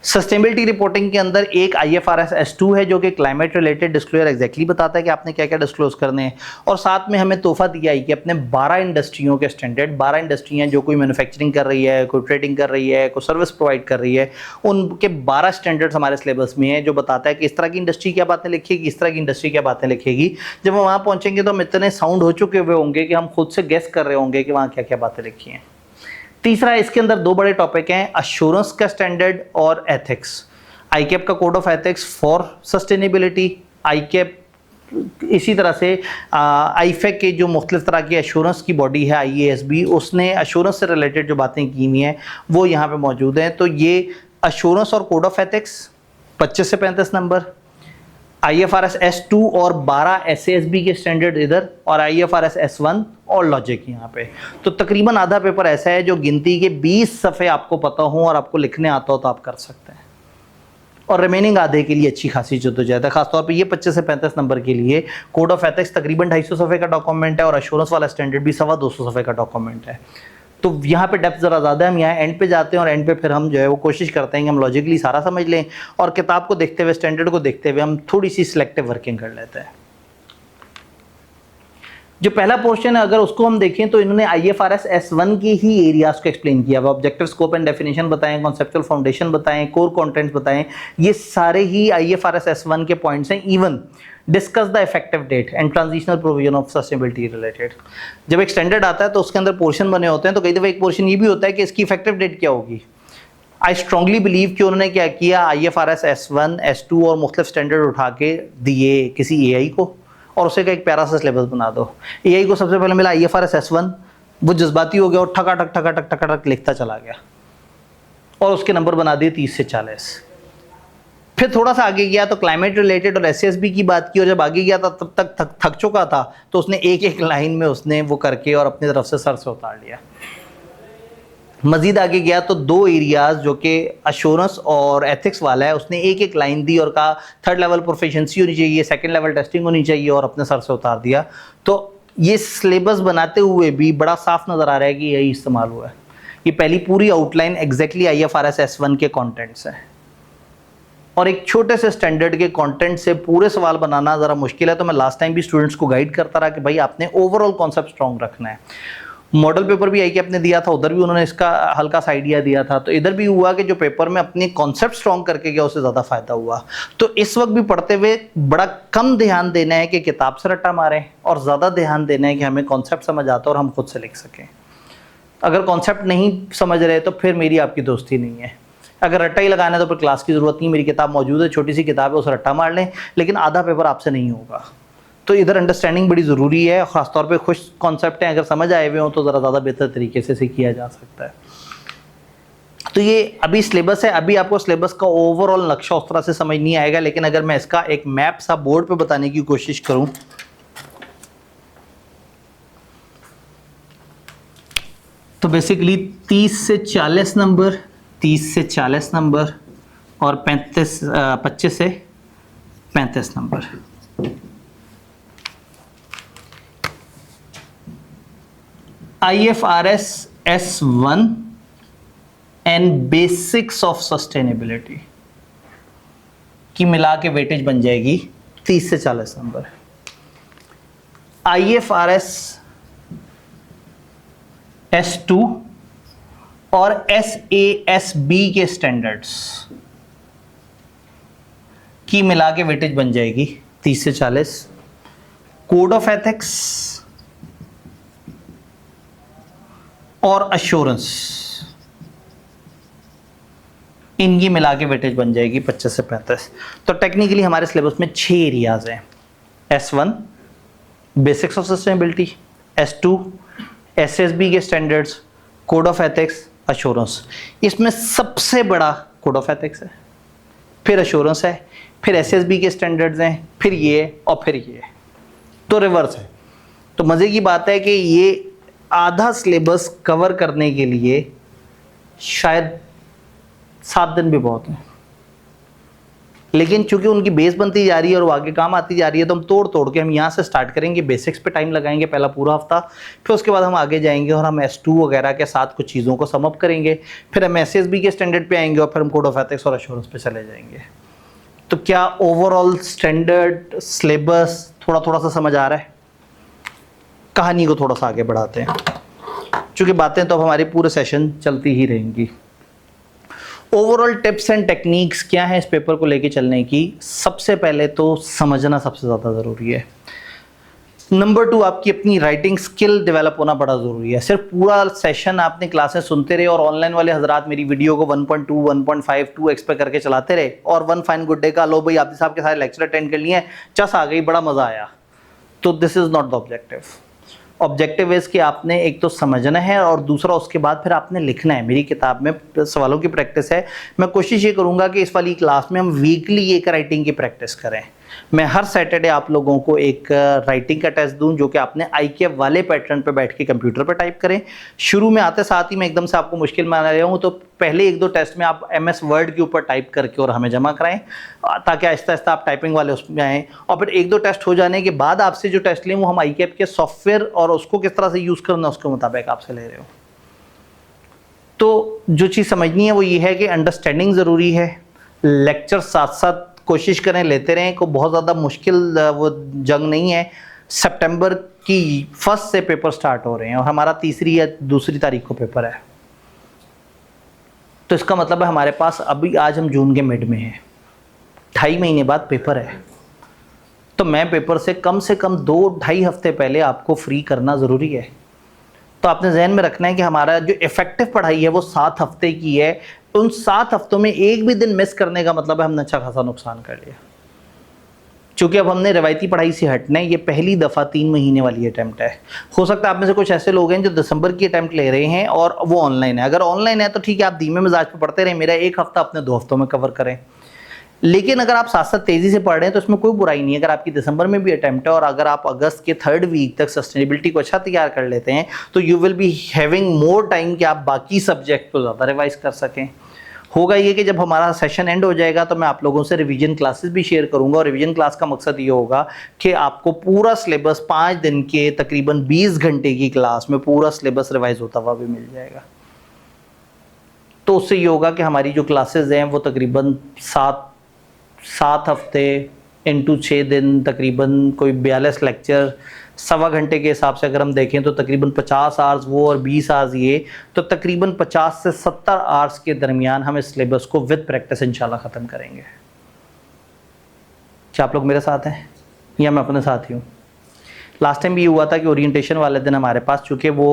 सस्टेनेबिलिटी रिपोर्टिंग के अंदर एक IFRS S2 है जो कि क्लाइमेट रिलेटेड डिस्क्लोजर एग्जैक्टली बताता है कि आपने क्या क्या डिस्क्लोज करने हैं। और साथ में हमें तोहफा दिया है कि अपने 12 इंडस्ट्रियों के स्टैंडर्ड, 12 इंडस्ट्रियाँ जो कोई मैन्युफैक्चरिंग कर रही है, कोई ट्रेडिंग कर रही है, कोई सर्विस प्रोवाइड कर रही है, उनके 12 स्टैंडर्ड्स हमारे सिलेबस में है जो बताता है कि इस तरह की इंडस्ट्री क्या बातें लिखेगी, इस तरह की इंडस्ट्री क्या बातें लिखेगी। जब हम वहाँ पहुँचेंगे तो हम इतने साउंड हो चुके हुए होंगे कि हम खुद से गेस कर रहे होंगे कि वहाँ क्या क्या बातें लिखी हैं। तीसरा, इसके अंदर दो बड़े टॉपिक हैं, अश्योरेंस का स्टैंडर्ड और एथिक्स। आईकैप का code of ethics for sustainability, ICAP इसी तरह से आईफेक के जो मुख्तलिफ तरह की एश्योरेंस की बॉडी है IASB, उसने एश्योरेंस से रिलेटेड जो बातें की हुई हैं वो यहाँ पे मौजूद हैं। तो ये एश्योरेंस और कोड ऑफ एथिक्स 25 से 35 नंबर, IFRS S2 और 12 SASB के स्टैंडर्ड इधर, और IFRS S1 और लॉजिक यहाँ पे। तो तकरीबन आधा पेपर ऐसा है जो गिनती के 20 सफ़े आपको पता हो और आपको लिखने आता हो तो आप कर सकते हैं, और रिमेनिंग आधे के लिए अच्छी खासी जद्दोजहद है। खासतौर पे ये 25 से 35 नंबर के लिए कोड ऑफ एथिक्स तकरीबन 250 सफ़े का डॉक्यूमेंट है, और एश्योरेंस वाला स्टैंडर्ड भी 225 सफ़े का डॉक्यूमेंट है। तो यहाँ पे डेप्थ ज़रा ज़्यादा है। हम यहाँ एंड पे जाते हैं और एंड पे फिर हम जो है वो कोशिश करते हैं कि हम लॉजिकली सारा समझ लें, और किताब को देखते हुए, स्टैंडर्ड को देखते हुए हम थोड़ी सी सिलेक्टिव वर्किंग कर लेते हैं। जो पहला पोर्शन है अगर उसको हम देखें तो इन्होंने IFRS S1 के ही एरियाज को एक्सप्लेन किया हुआ, ऑब्जेक्टिव स्कोप एंड डेफिनेशन बताएं, कॉन्सेप्चुअल फाउंडेशन बताएं, कोर कंटेंट्स बताएं, ये सारे ही IFRS S1 के पॉइंट्स हैं। Even discuss the effective date and transitional provision of sustainability related. जब एक स्टैंडर्ड आता है तो उसके अंदर पोर्शन बने होते हैं, तो कई दफ़ा एक पोर्शन ये भी होता है कि इसकी इफेक्टिव डेट क्या होगी। आई स्ट्रांगली बिलीव कि उन्होंने क्या किया, IFRS S1 S2 और मुख्तलिफ स्टैंडर्ड उठा के दिए किसी AI को, और उसे का एक प्यारा सा सिलेबस बना दो। AI को सबसे पहले मिला IFRS S1, वो जज्बाती हो गया और ठकाठक ठकाठक ठकाठक लिखता चला गया, और उसके नंबर बना दिए 30 से 40। फिर थोड़ा सा आगे गया तो क्लाइमेट रिलेटेड और SASB की बात की, और जब आगे गया था तब तक थक चुका था, तो उसने एक एक लाइन में उसने वो करके और अपनी तरफ से सर से उतार लिया। मजीद आगे गया तो दो एरियाज जो कि अश्योरेंस और एथिक्स वाला है, उसने एक एक लाइन दी और कहा 3rd लेवल प्रोफिशिएंसी होनी चाहिए, 2nd लेवल टेस्टिंग होनी चाहिए, और अपने सर से उतार दिया। तो ये सिलेबस बनाते हुए भी बड़ा साफ नज़र आ रहा है कि यही इस्तेमाल हुआ है। ये पहली पूरी आउटलाइन एग्जैक्टली IFRS S1 के कॉन्टेंट्स है, और एक छोटे से स्टैंडर्ड के कंटेंट से पूरे सवाल बनाना ज़रा मुश्किल है। तो मैं लास्ट टाइम भी स्टूडेंट्स को गाइड करता रहा कि भाई आपने ओवरऑल कॉन्सेप्ट स्ट्रॉन्ग रखना है। मॉडल पेपर भी ICAP ने दिया था, उधर भी उन्होंने इसका हल्का सा आइडिया दिया था, तो इधर भी हुआ कि जो पेपर में अपने कॉन्सेप्ट स्ट्रॉन्ग करके गया उससे ज़्यादा फ़ायदा हुआ। तो इस वक्त भी पढ़ते हुए बड़ा कम ध्यान देना है कि किताब से रट्टा मारें, और ज़्यादा ध्यान देना है कि हमें कॉन्सेप्ट समझ आता है और हम खुद से लिख सकें। अगर कॉन्सेप्ट नहीं समझ रहे तो फिर मेरी आपकी दोस्ती नहीं है। अगर रट्टा ही लगाना है तो फिर क्लास की ज़रूरत नहीं, मेरी किताब मौजूद है, छोटी सी किताब है, उस रट्टा मार लें, लेकिन आधा पेपर आपसे नहीं होगा। तो इधर अंडरस्टैंडिंग बड़ी ज़रूरी है, ख़ासतौर पे खुश कॉन्सेप्ट हैं अगर समझ आए हुए हों तो ज़रा ज़्यादा बेहतर तरीके से किया जा सकता है। तो ये अभी सिलेबस है, अभी आपको सिलेबस का ओवरऑल नक्शा उस तरह से समझ नहीं आएगा, लेकिन अगर मैं इसका एक मैप सा बोर्ड पे बताने की कोशिश करूं तो बेसिकली 30 से 40 नंबर, 30 से 40 नंबर, और 25 से 35 number. IFRS S1 and basics of sustainability की मिला के वेटेज बन जाएगी 30 से 40 नंबर। IFRS S2 और SASB के स्टैंडर्ड्स की मिला के वेटेज बन जाएगी 30 से 40। कोड ऑफ एथिक्स और एश्योरेंस, इनकी मिला के वेटेज बन जाएगी 25 से 35। तो टेक्निकली हमारे सिलेबस में 6 एरियाज हैं। S1 basics of sustainability, S2 SASB के standards, code of ethics, assurance. इसमें सबसे बड़ा कोड ऑफ एथिक्स है, फिर एश्योरेंस है, फिर SASB के स्टैंडर्ड्स हैं, फिर ये और फिर ये, तो रिवर्स है। तो मज़े की बात है कि ये आधा सिलेबस कवर करने के लिए शायद 7 दिन भी बहुत हैं, लेकिन चूंकि उनकी बेस बनती जा रही है और वो आगे काम आती जा रही है, तो हम तोड़ तोड़ के हम यहाँ से स्टार्ट करेंगे। बेसिक्स पे टाइम लगाएंगे पहला पूरा हफ्ता, फिर उसके बाद हम आगे जाएंगे और हम S2 वगैरह के साथ कुछ चीज़ों को समअप करेंगे, फिर हम SASB के स्टैंडर्ड पे आएंगे, और फिर हम कोड ऑफ एथिक्स और एश्योरेंस पे चले जाएंगे। तो क्या ओवरऑल स्टैंडर्ड सिलेबस थोड़ा थोड़ा सा समझ आ रहा है? कहानी को थोड़ा सा आगे बढ़ाते हैं, क्योंकि बातें तो अब हमारी पूरे सेशन चलती ही रहेंगी। ओवरऑल टिप्स एंड टेक्निक्स क्या है इस पेपर को लेके चलने की? सबसे पहले तो समझना सबसे ज़्यादा ज़रूरी है। नंबर 2, आपकी अपनी राइटिंग स्किल डेवलप होना बड़ा ज़रूरी है। सिर्फ पूरा सेशन आपने क्लासेस सुनते रहे और ऑनलाइन वाले हजरात मेरी वीडियो को 1.2, 1.5, 2x पे करके चलाते रहे और वन फाइन गुड डे का लो भाई आप साहब के सारे लेक्चर अटेंड कर लिए, चस आ गई, बड़ा मज़ा आया, तो this is not the objective. Objective is कि आपने एक तो समझना है और दूसरा उसके बाद फिर आपने लिखना है। मेरी किताब में सवालों की प्रैक्टिस है। मैं कोशिश ये करूँगा कि इस वाली क्लास में हम वीकली एक राइटिंग की प्रैक्टिस करें। मैं हर सैटरडे आप लोगों को एक राइटिंग का टेस्ट दूं जो कि आपने ICAP वाले पैटर्न पे बैठ के कंप्यूटर पे टाइप करें। शुरू में आते साथ ही मैं एकदम से आपको मुश्किल में आ रहा हूँ, तो पहले 1-2 टेस्ट में आप MS वर्ड के ऊपर टाइप करके और हमें जमा कराएं ताकि आहिस्ता आहिस्ता आप टाइपिंग वाले उसमें आएँ। और फिर 1-2 टेस्ट हो जाने के बाद आपसे जो टेस्ट लें वो हम ICAP के सॉफ्टवेयर और उसको किस तरह से यूज़ करना उसके मुताबिक आपसे ले रहे हो। तो जो चीज़ समझनी है वो ये है कि अंडरस्टैंडिंग ज़रूरी है। लेक्चर साथ साथ कोशिश करें लेते रहें, को बहुत ज़्यादा मुश्किल वो जंग नहीं है। सितंबर की 1 से पेपर स्टार्ट हो रहे हैं और हमारा 3 या 2 तारीख को पेपर है, तो इसका मतलब है हमारे पास अभी आज हम जून के मिड में हैं, 2.5 महीने बाद पेपर है। तो मैं पेपर से कम 2-2.5 हफ्ते पहले आपको फ्री करना ज़रूरी है। तो आपने जहन में रखना है कि हमारा जो इफ़ेक्टिव पढ़ाई है वो 7 हफ्ते की है। उन 7 हफ्तों में एक भी दिन मिस करने का मतलब है हमने अच्छा खासा नुकसान कर लिया। चूँकि अब हमने रवायती पढ़ाई से हटना है, ये पहली दफ़ा 3 महीने वाली अटैम्प्ट है। हो सकता है आप में से कुछ ऐसे लोग हैं जो दिसंबर की अटैम्प्ट ले रहे हैं और वो ऑनलाइन है। अगर ऑनलाइन है तो ठीक है, आप धीमे मिजाज पे पढ़ते रहें, मेरा 1 हफ्ता अपने 2 हफ्तों में कवर करें। लेकिन अगर आप साथ साथ तेज़ी से पढ़ रहे हैं तो इसमें कोई बुराई नहीं है। अगर आपकी दिसंबर में भी अटैम्प्ट है और अगर आप अगस्त के 3rd वीक तक सस्टेनेबिलिटी को अच्छा तैयार कर लेते हैं तो you will be having more time कि आप बाकी सब्जेक्ट को ज़्यादा रिवाइज कर सकें। होगा ये कि जब हमारा सेशन एंड हो जाएगा तो मैं आप लोगों से रिवीजन क्लासेस भी शेयर करूंगा और रिवीजन क्लास का मकसद ये होगा कि आपको पूरा सिलेबस 5 दिन के तकरीबन 20 घंटे की क्लास में पूरा सिलेबस रिवाइज होता हुआ भी मिल जाएगा। तो उससे ये होगा कि हमारी जो क्लासेस हैं वो तकरीबन 7 हफ्ते इंटू 6 दिन, तकरीबन कोई 42 लेक्चर, 1.25 घंटे के हिसाब से अगर हम देखें तो तकरीबन 50 आवर्स वो और 20 आवर्स ये, तो तकरीबन 50 से 70 आवर्स के दरमियान हम इस सिलेबस को विद प्रैक्टिस इंशाल्लाह ख़त्म करेंगे। क्या आप लोग मेरे साथ हैं या मैं अपने साथ ही हूँ? लास्ट टाइम भी ये हुआ था कि ओरिएंटेशन वाले दिन हमारे पास, चूँकि वो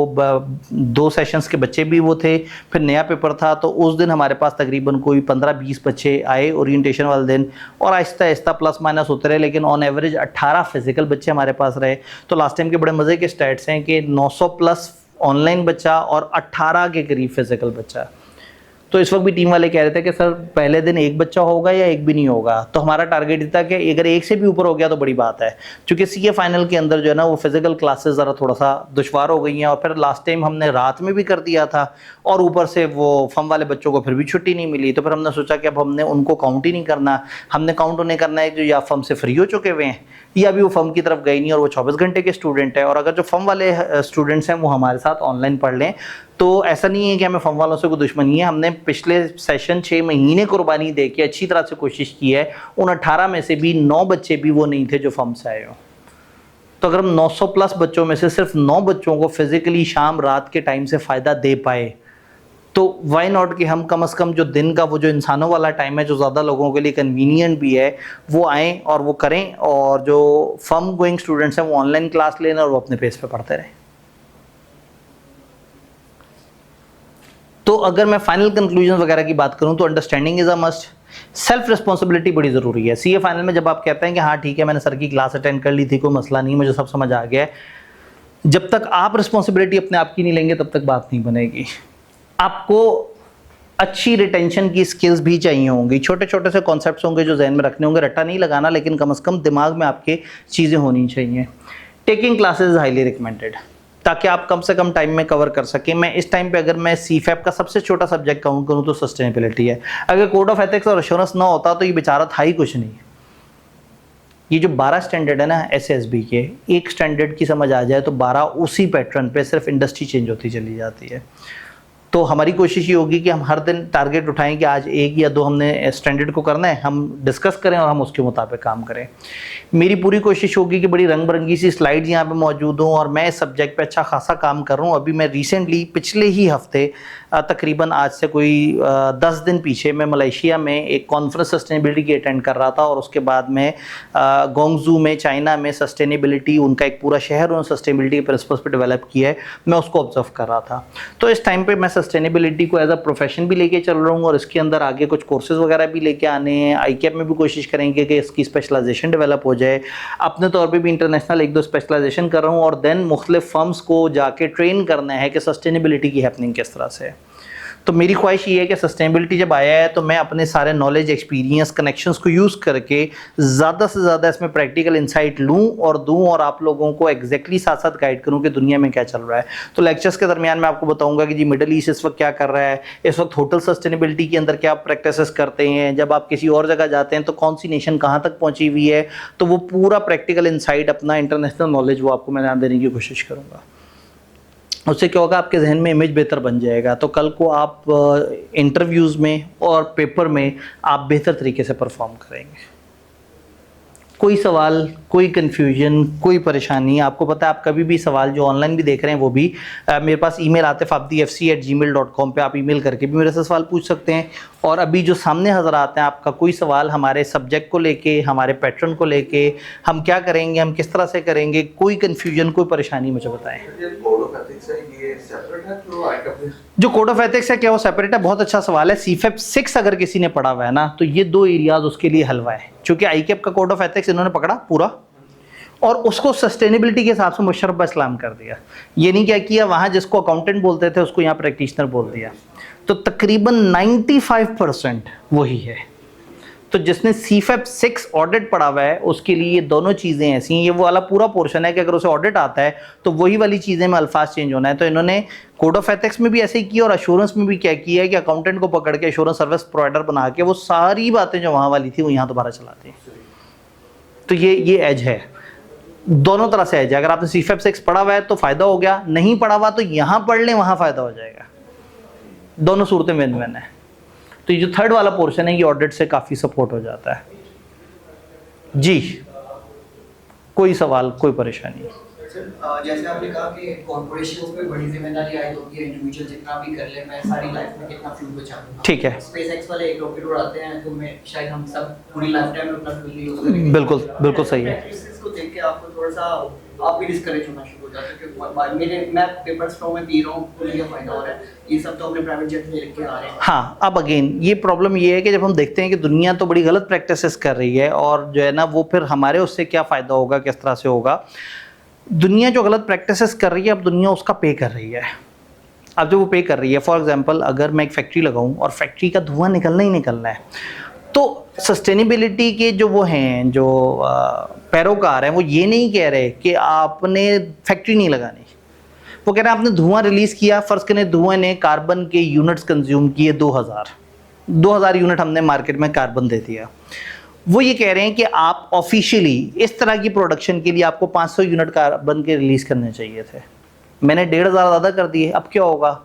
2 सेशंस के बच्चे भी वो थे, फिर नया पेपर था, तो उस दिन हमारे पास तकरीबन कोई 15-20 बच्चे आए ओरिएंटेशन वाले दिन और आहिस्ता आहिस्ता प्लस माइनस होते रहे, लेकिन ऑन एवरेज 18 फिजिकल बच्चे हमारे पास रहे। तो लास्ट टाइम के बड़े मज़े के स्टैट्स हैं कि 900 प्लस ऑनलाइन बच्चा और 18 के करीब फिजिकल बच्चा। तो इस वक्त भी टीम वाले कह रहे थे कि सर पहले दिन 1 बच्चा होगा या 1 भी नहीं होगा। तो हमारा टारगेट ये था कि अगर 1 से भी ऊपर हो गया तो बड़ी बात है, क्योंकि CA फाइनल के अंदर जो है ना वो फिजिकल क्लासेस ज़रा थोड़ा सा दुश्वार हो गई हैं और फिर लास्ट टाइम हमने रात में भी कर दिया था और ऊपर से वो फम वाले बच्चों को फिर भी छुट्टी नहीं मिली। तो फिर हमने सोचा कि अब हमने उनको काउंट ही नहीं करना, हमने काउंट उन्हें करना है जो या फम से फ्री हो चुके हुए हैं या भी वो फम की तरफ गई नहीं और वो 24 घंटे के स्टूडेंट है। और अगर जो फम वाले स्टूडेंट्स हैं वो हमारे साथ ऑनलाइन पढ़ लें, तो ऐसा नहीं है कि हमें फम वालों से कोई दुश्मनी है। हमने पिछले सेशन 6 महीने कुर्बानी दे के अच्छी तरह से कोशिश की है। उन 18 में से भी 9 बच्चे भी वो नहीं थे जो फम से आए हो। तो अगर हम 900 प्लस बच्चों में से सिर्फ 9 बच्चों को फिजिकली शाम रात के टाइम से फ़ायदा दे पाए तो वाई नॉट कि हम कम से कम जो दिन का वो जो इंसानों वाला टाइम है जो ज़्यादा लोगों के लिए कन्वीनियंट भी है वो आएँ और वो करें, और जो फम गोइंग स्टूडेंट्स हैं वो ऑनलाइन क्लास लेना और वो अपने पेस पे पढ़ते रहें। तो अगर मैं फाइनल कंक्लूजन वगैरह की बात करूं तो understanding is a must, self responsibility बड़ी ज़रूरी है। CA फाइनल में जब आप कहते हैं कि हाँ ठीक है मैंने सर की क्लास अटेंड कर ली थी, कोई मसला नहीं, मुझे सब समझ आ गया है, जब तक आप रिस्पॉन्सिबिलिटी अपने आप की नहीं लेंगे तब तक बात नहीं बनेगी। आपको अच्छी रिटेंशन की स्किल्स भी चाहिए होंगी, छोटे छोटे से कॉन्सेप्ट्स होंगे जो जहन में रखने होंगे, रट्टा नहीं लगाना, लेकिन कम से कम दिमाग में आपके चीज़ें होनी चाहिए। Taking classes is highly recommended ताकि आप कम से कम टाइम में कवर कर सकें। मैं इस टाइम पे अगर मैं CFAP का सबसे छोटा सब्जेक्ट काउंट करूं तो सस्टेनेबिलिटी है। अगर कोड ऑफ एथिक्स और एश्योरेंस ना होता तो ये बेचारा था ही कुछ नहीं। ये जो 12 स्टैंडर्ड है ना SSB के, एक स्टैंडर्ड की समझ आ जाए तो 12 उसी पैटर्न पे, सिर्फ इंडस्ट्री चेंज होती चली जाती है। तो हमारी कोशिश ये होगी कि हम हर दिन टारगेट उठाएं कि आज 1 या 2 हमने स्टैंडर्ड को करना है, हम डिस्कस करें और हम उसके मुताबिक काम करें। मेरी पूरी कोशिश होगी कि बड़ी रंग बिरंगी सी स्लाइड्स यहाँ पे मौजूद हों और मैं इस सब्जेक्ट पे अच्छा खासा काम कर रहा हूँ। अभी मैं रिसेंटली पिछले ही हफ्ते तकरीबन आज से कोई 10 दिन पीछे मैं मलेशिया में एक कॉन्फ्रेंस सस्टेनेबिलिटी की अटेंड कर रहा था और उसके बाद मैं गोंगजू में चाइना में सस्टेनेबिलिटी, उनका एक पूरा शहर उन्होंने सस्टेनेबिलिटी के प्रिंसिपल्स पे डेवलप किया है, मैं उसको ऑब्जर्व कर रहा था। तो इस टाइम पे मैं सस्टेनेबिलिटी को एज अ प्रोफेशन भी लेके चल रहा हूँ और इसके अंदर आगे कुछ कोर्सेज वगैरह भी लेके आने हैं। ICAP में भी कोशिश करेंगे कि इसकी स्पेशलाइजेशन डेवलप हो जाए। अपने तौर पे भी इंटरनेशनल 1-2 स्पेशलाइजेशन कर रहा हूँ और देन मुख्तलिफ फर्म्स को जाके ट्रेन करना है कि सस्टेनेबिलिटी की हैपनिंग किस तरह से है। तो मेरी ख्वाहिश ये है कि सस्टेनेबिलिटी जब आया है तो मैं अपने सारे नॉलेज, एक्सपीरियंस, कनेक्शंस को यूज़ करके ज़्यादा से ज़्यादा इसमें प्रैक्टिकल इंसाइट लूँ और आप लोगों को एग्जैक्टली साथ साथ गाइड करूँ कि दुनिया में क्या चल रहा है। तो लेक्चर्स के दरमियान मैं आपको बताऊँगा कि जी मिडल ईस्ट इस वक्त क्या कर रहा है, इस वक्त होटल सस्टेनेबिलिटी के अंदर क्या प्रैक्टिसेस करते हैं, जब आप किसी और जगह जाते हैं तो कौन सी नेशन कहाँ तक पहुँची हुई है। तो वो पूरा प्रैक्टिकल इंसाइट, अपना इंटरनेशनल नॉलेज वो आपको मैं देने की कोशिश करूँगा। उससे क्या होगा, आपके जहन में इमेज बेहतर बन जाएगा। तो कल को आप इंटरव्यूज़ में और पेपर में आप बेहतर तरीके से परफॉर्म करेंगे। कोई सवाल, कोई कन्फ्यूजन, कोई परेशानी, आपको पता है आप कभी भी सवाल जो ऑनलाइन भी देख रहे हैं वो भी मेरे पास ईमेल atifabdifc@gmail.com पे आप ईमेल करके भी मेरे से सवाल पूछ सकते हैं। और अभी जो सामने हज़र आते हैं, आपका कोई सवाल हमारे सब्जेक्ट को लेके, हमारे पैटर्न को लेके, हम क्या करेंगे, हम किस तरह से करेंगे, कोई कन्फ्यूजन, कोई परेशानी मुझे बताएं। जो कोड ऑफ एथिक्स है क्या वो सेपरेट है? बहुत अच्छा सवाल है। CFEP 6 अगर किसी ने पढ़ा हुआ है ना तो ये 2 एरियाज उसके लिए हलवा है। चूंकि ICAP का कोड ऑफ एथिक्स इन्होंने पकड़ा पूरा और उसको सस्टेनेबिलिटी के हिसाब से मुशर्रफ इस्लाम कर दिया। ये नहीं क्या किया, वहाँ जिसको अकाउंटेंट बोलते थे उसको यहाँ प्रैक्टिशनर बोल दिया। तो तकरीबन 95% वही है। तो जिसने CFEP 6 ऑडिट पढ़ा हुआ है उसके लिए ये दोनों चीज़ें ऐसी हैं। ये वो वाला पूरा पोर्शन है कि अगर उसे ऑडिट आता है तो वही वाली चीज़ें में अल्फाज चेंज होना है। तो इन्होंने कोड ऑफ एथिक्स में भी ऐसे ही किया और एश्योरेंस में भी क्या किया है कि अकाउंटेंट को पकड़ के एश्योरेंस सर्विस प्रोवाइडर बना के वो सारी बातें जो वहाँ वाली थी वो यहाँ दोबारा चलाते हैं। तो ये एज है, दोनों तरह से एज है। अगर आपने CFEP 6 पढ़ा हुआ है तो फ़ायदा हो गया, नहीं पढ़ा हुआ तो यहाँ पढ़ लें, वहाँ फ़ायदा हो जाएगा। दोनों सूरतें विन-विन है। तो ये जो थर्ड वाला पोर्शन है ये ऑडिट से काफ़ी सपोर्ट हो जाता है। जी, कोई सवाल, कोई परेशानी? जैसे आपने कहा कि कॉर्पोरेशन पे बड़ी जिम्मेदारी आई होती है, इंडिविजुअल जितना भी कर ले, मैं सारी लाइफ में कितना फ्यूल बचाऊंगा। ठीक है। SpaceX वाले एक रॉकेट उड़ाते हैं तो मैं शायद हम सब पूरी लाइफ टाइम में अपना फ्यूल यूज करेंगे। बिल्कुल बिल्कुल सही है। इसको देख के आपको थोड़ा सा आप भी डिस्करेज होना शुरू हो जाते हैं कि मैं पेपर स्ट्रॉ में पी रहा हूँ, मुझे क्या फायदा हो रहा है, ये सब तो अपने प्राइवेट जेट में लेके आ रहे हैं। हाँ, अब अगेन ये प्रॉब्लम ये है कि जब हम देखते हैं कि दुनिया तो बड़ी गलत प्रैक्टिसेस कर रही है और जो है ना वो फिर हमारे उससे क्या फ़ायदा होगा, किस तरह से होगा। दुनिया जो गलत प्रैक्टिसेस कर रही है अब दुनिया उसका पे कर रही है। अब जो वो पे कर रही है, फॉर एग्जांपल अगर मैं एक फैक्ट्री लगाऊं और फैक्ट्री का धुआं निकलना ही निकलना है तो सस्टेनेबिलिटी के जो वो हैं, जो पैरोकार हैं, वो ये नहीं कह रहे कि आपने फैक्ट्री नहीं लगानी। वो कह रहे हैं आपने धुआं रिलीज़ किया, फ़र्ज़ करें धुएं ने कार्बन के यूनिट्स कंज्यूम किए 2000 यूनिट हमने मार्केट में कार्बन दे दिया। वो ये कह रहे हैं कि आप ऑफिशियली इस तरह की प्रोडक्शन के लिए आपको 500 यूनिट कार्बन के रिलीज़ करने चाहिए थे, मैंने 1500 ज़्यादा कर दिए। अब क्या होगा,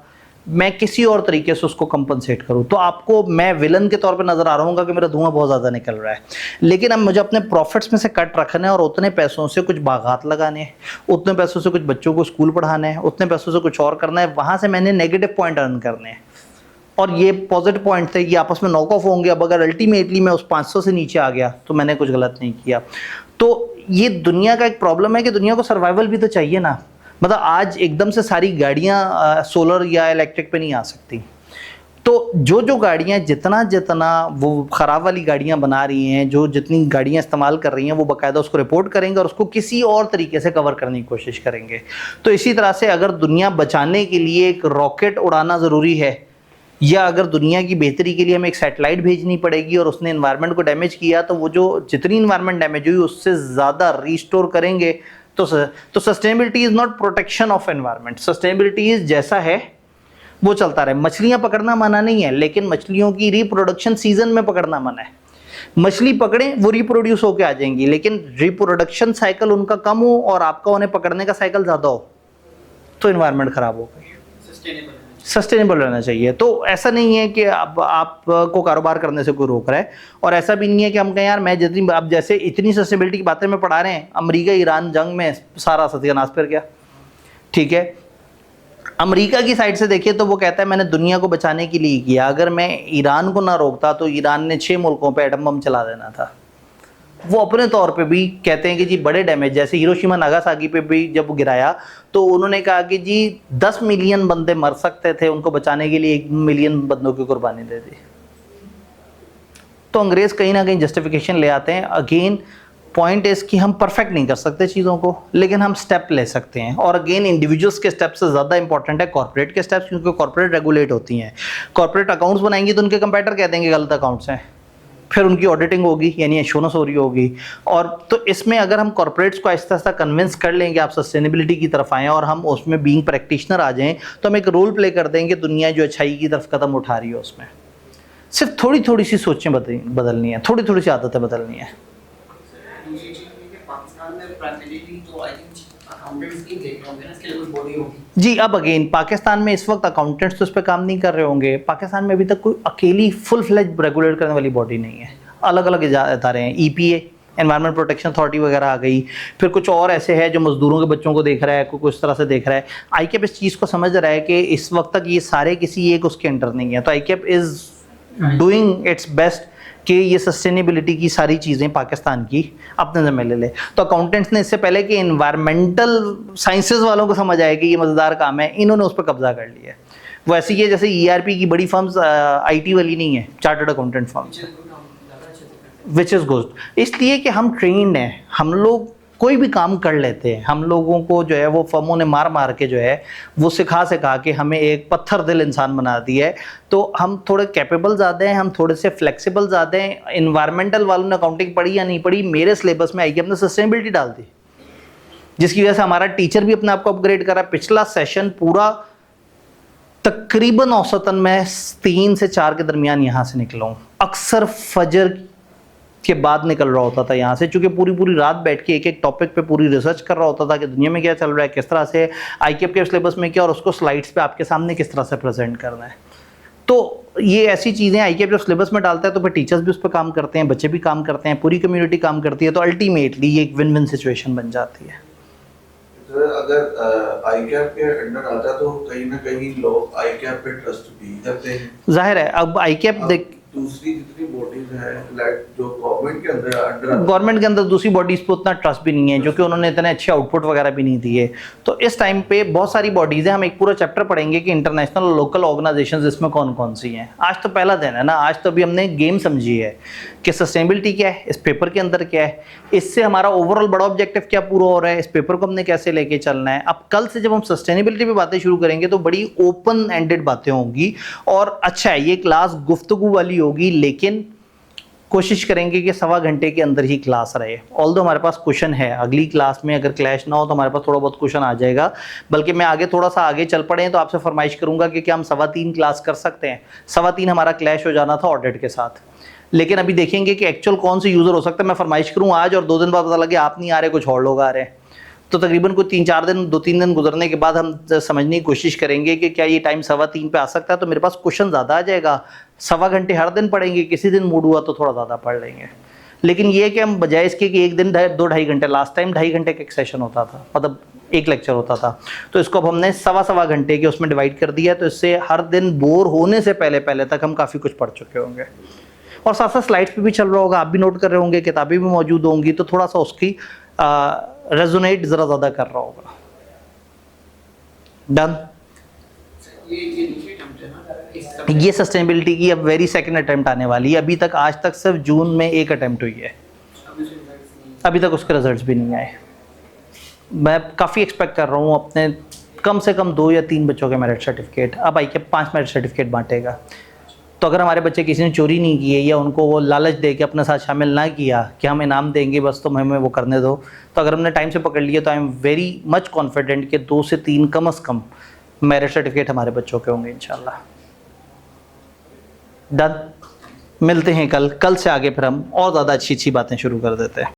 मैं किसी और तरीके से उसको कंपनसेट करूं तो आपको मैं विलन के तौर पे नज़र आ रहा हूँ कि मेरा धुआं बहुत ज़्यादा निकल रहा है, लेकिन अब मुझे अपने प्रॉफिट्स में से कट रखना है और उतने पैसों से कुछ बागात लगाने हैं, उतने पैसों से कुछ बच्चों को स्कूल पढ़ाना है, उतने पैसों से कुछ और करना है, वहाँ से मैंने नेगेटिव पॉइंट अर्न करने हैं और ये पॉजिटिव पॉइंट थे, ये आपस में नॉक ऑफ होंगे। अब अगर अल्टीमेटली मैं उस 500 से नीचे आ गया तो मैंने कुछ गलत नहीं किया। तो ये दुनिया का एक प्रॉब्लम है कि दुनिया को सर्वाइवल भी तो चाहिए ना। मतलब आज एकदम से सारी गाड़ियाँ सोलर या इलेक्ट्रिक पे नहीं आ सकती। तो जो गाड़ियाँ जितना वो ख़राब वाली गाड़ियाँ बना रही हैं, जो जितनी गाड़ियाँ इस्तेमाल कर रही हैं, वो बाकायदा उसको रिपोर्ट करेंगे और उसको किसी और तरीके से कवर करने की कोशिश करेंगे। तो इसी तरह से अगर दुनिया बचाने के लिए एक रॉकेट उड़ाना ज़रूरी है या अगर दुनिया की बेहतरी के लिए हमें एक सैटेलाइट भेजनी पड़ेगी और उसने इन्वायरमेंट को डैमेज किया तो वो जो जितनी इन्वायरमेंट डैमेज हुई उससे ज़्यादा रीस्टोर करेंगे। तो sustainability is not protection of environment, sustainability is जैसा है वो चलता रहे। मछलियाँ पकड़ना मना नहीं है, लेकिन मछलियों की रिप्रोडक्शन सीजन में पकड़ना मना है। मछली पकड़ें वो रिप्रोड्यूस होकर आ जाएंगी, लेकिन रिप्रोडक्शन साइकिल उनका कम हो और आपका उन्हें पकड़ने का साइकिल ज़्यादा हो तो एनवायरनमेंट ख़राब हो गई। सस्टेनेबल रहना चाहिए। तो ऐसा नहीं है कि अब आपको कारोबार करने से कोई रोक रहा है, और ऐसा भी नहीं है कि हम कहें यार मैं जितनी, अब जैसे इतनी सस्टेनेबिलिटी की बातें में पढ़ा रहे हैं, अमेरिका ईरान जंग में सारा सत्यानाश कर गया, ठीक है। अमेरिका की साइड से देखिए तो वो कहता है मैंने दुनिया को बचाने के लिए किया, अगर मैं ईरान को ना रोकता तो ईरान ने 6 मुल्कों पे एटम बम चला देना था। वो अपने तौर पे भी कहते हैं कि जी बड़े डैमेज, जैसे हिरोशिमा नागासाकी पे भी जब वो गिराया तो उन्होंने कहा कि जी 10 मिलियन बंदे मर सकते थे, उनको बचाने के लिए 1 मिलियन बंदों की कुर्बानी दे दी। तो अंग्रेज़ कहीं ना कहीं जस्टिफिकेशन ले आते हैं। अगेन पॉइंट इज़ कि हम परफेक्ट नहीं कर सकते चीज़ों को, लेकिन हम स्टेप ले सकते हैं। और अगेन इंडिविजुअल्स के स्टेप से ज़्यादा इंपॉर्टेंट है कॉर्पोरेट के स्टेप्स, क्योंकि कॉर्पोरेट रेगुलेट होती हैं। कॉर्पोरेट अकाउंट्स बनाएंगी तो उनके कंपेटर कह देंगे गलत अकाउंट्स हैं, फिर उनकी ऑडिटिंग होगी यानी एश्योरेंस हो रही होगी। और तो इसमें अगर हम कॉर्पोरेट्स को आहिस्ता आहिस्ता कन्विंस कर लें कि आप सस्टेनेबिलिटी की तरफ आएँ और हम उसमें बीइंग प्रैक्टिशनर आ जाएँ, तो हम एक रोल प्ले कर देंगे दुनिया जो अच्छाई की तरफ कदम उठा रही है उसमें। सिर्फ थोड़ी थोड़ी सी सोचें बदलनी है, थोड़ी थोड़ी सी आदतें बदलनी है। दूसरी चीज़ ये कि पाकिस्तान में प्राइमरीली तो आई थिंक अकाउंटेंट्स की देख रहे होंगे ना, इसके लिए कुछ बॉडी होगी। जी अब अगेन पाकिस्तान में इस वक्त अकाउंटेंट्स तो इस पर काम नहीं कर रहे होंगे। पाकिस्तान में अभी तक कोई अकेली फुल फ्लेज रेगुलेट करने वाली बॉडी नहीं है, अलग अलग इदारे हैं। EPA एनवायरमेंट प्रोटेक्शन अथॉरिटी वगैरह आ गई, फिर कुछ और ऐसे है जो मजदूरों के बच्चों को देख रहा है, कोई कुछ तरह से देख रहा है। ICAP इस चीज़ को समझ रहा है कि इस वक्त तक ये सारे किसी एक उसके अंडर नहीं है, तो ICAP is doing it's best कि ये सस्टेनेबिलिटी की सारी चीज़ें पाकिस्तान की अपने ज़िम्मे ले ले। तो अकाउंटेंट्स ने इससे पहले कि इन्वायरमेंटल साइंसेज वालों को समझ आए कि ये मज़ेदार काम है, इन्होंने उस पर कब्जा कर लिया है। वो ऐसी है जैसे ERP की बड़ी फर्म्स IT वाली नहीं है, chartered accountant firms, which is good. इसलिए कि हम ट्रेंड हैं, हम लोग कोई भी काम कर लेते हैं। हम लोगों को जो है वो फर्मों ने मार मार के जो है वो सिखा के हमें एक पत्थर दिल इंसान बना दिया है। तो हम थोड़े कैपेबल ज़्यादा हैं, हम थोड़े से फ्लेक्सिबल ज़्यादा हैं। इन्वायरमेंटल वालों ने अकाउंटिंग पढ़ी या नहीं पढ़ी, मेरे सिलेबस में ICAP ने सस्टेनेबिलिटी डाल दी, जिसकी वजह से हमारा टीचर भी अपने आप को अपग्रेड करा। पिछला सेशन पूरा तकरीबन औसतन मैं 3 से 4 के दरमियान यहाँ से निकला हूँ। अक्सर फजर के बाद निकल रहा होता था यहाँ से, चूँकि पूरी रात बैठ के एक एक टॉपिक पे पूरी रिसर्च कर रहा होता था कि दुनिया में क्या चल रहा है, किस तरह से ICAP के सिलेबस में क्या, और उसको स्लाइड्स पे आपके सामने किस तरह से प्रेजेंट करना है। तो ये ऐसी चीज़ें ICAP जब सिलेबस में डालता है तो फिर टीचर्स भी उस पर काम करते हैं, बच्चे भी काम करते हैं, पूरी कम्युनिटी काम करती है। तो अल्टीमेटली ये एक विन विन सिचुएशन बन जाती है। अगर ICAP के अंडर आता तो कहीं ना कहीं लोग ICAP पे ट्रस्ट भी करते हैं, जाहिर है। अब ICAP देख, दूसरी जितनी बॉडीज हैं लाइक जो गवर्नमेंट के अंडर गवर्नमेंट के अंदर दूसरी बॉडीज़ पे उतना ट्रस्ट भी नहीं है, जो कि उन्होंने इतने अच्छे आउटपुट वगैरह भी नहीं दिए। तो इस टाइम पे बहुत सारी बॉडीज़ हैं, हम एक पूरा चैप्टर पढ़ेंगे कि इंटरनेशनल और लोकल ऑर्गेनाइजेशंस इसमें कौन कौन सी हैं। आज तो पहला दिन है ना, आज तो अभी हमने गेम समझी है कि सस्टेनेबिलिटी क्या है, इस पेपर के अंदर क्या है, इससे हमारा ओवरऑल बड़ा ऑब्जेक्टिव क्या पूरा हो रहा है, इस पेपर को हमने कैसे लेके चलना है। अब कल से जब हम सस्टेनेबिलिटी पे बातें शुरू करेंगे तो बड़ी ओपन एंडेड बातें होंगी, और अच्छा है ये क्लास गुफ्तगू वाली होगी, लेकिन कोशिश करेंगे कि 1.25 घंटे के अंदर ही क्लास रहे। ऑल्दो हमारे पास क्वेश्चन है, अगली क्लास में अगर क्लैश ना हो तो हमारे पास थोड़ा बहुत क्वेश्चन आ जाएगा। बल्कि मैं आगे थोड़ा सा आगे चल पड़े हैं तो आपसे फरमाइश करूंगा कि क्या हम 3:15 क्लास कर सकते हैं। 3:15 हमारा क्लैश हो जाना था ऑडिट के साथ, लेकिन अभी देखेंगे कि एक्चुअल कौन से यूज़र हो सकता है। मैं फरमाइश करूँ आज और 2 दिन बाद पता लगे आप नहीं आ रहे, कुछ और लोग आ रहे हैं, तो तकरीबन कोई 3-4 दिन, 2-3 दिन गुजरने के बाद हम समझने की कोशिश करेंगे कि क्या ये टाइम 3:15 पे आ सकता है। तो मेरे पास क्वेश्चन ज़्यादा आ जाएगा। 1.25 घंटे हर दिन पढ़ेंगे, किसी दिन मूड हुआ तो थोड़ा ज़्यादा पढ़ लेंगे। लेकिन ये कि हम बजाय इसके कि एक दिन 2-2.5 घंटे, लास्ट टाइम 2.5 घंटे का एक सेशन होता था, मतलब एक लेक्चर होता था, तो इसको अब हमने 1.25 घंटे के उसमें डिवाइड कर दिया। तो इससे हर दिन बोर होने से पहले तक हम काफ़ी कुछ पढ़ चुके होंगे, और साथ साथ स्लाइड्स पे भी चल रहा होगा, आप भी नोट कर रहे होंगे, किताबें भी मौजूद होंगी, तो थोड़ा सा उसकी रेजोनेट ज़रा ज़्यादा कर रहा होगा। डन। ये दूसरी अटेम्प्ट है ना, ये सस्टेनेबिलिटी की अब वेरी सेकंड अटेम्प्ट आने वाली है। अभी तक आज तक सिर्फ जून में एक अटेम्प्ट हुई है, अभी तक उसके रिजल्ट्स भी नहीं आए। मैं काफ़ी एक्सपेक्ट कर रहा हूँ अपने कम से कम 2 या 3 बच्चों के मेरिट सर्टिफिकेट। अब ICAP 5 मेरिट सर्टिफिकेट बांटेगा, तो अगर हमारे बच्चे किसी ने चोरी नहीं की है या उनको वो लालच दे के अपने साथ शामिल ना किया कि हम इनाम देंगे बस तुम हमें वो करने दो, तो अगर हमने टाइम से पकड़ लिया तो I am very much confident कि 2 से 3 कम से कम मेरिट सर्टिफिकेट हमारे बच्चों के होंगे इंशाल्लाह। डन। मिलते हैं कल से आगे फिर हम और ज़्यादा अच्छी बातें शुरू कर देते हैं।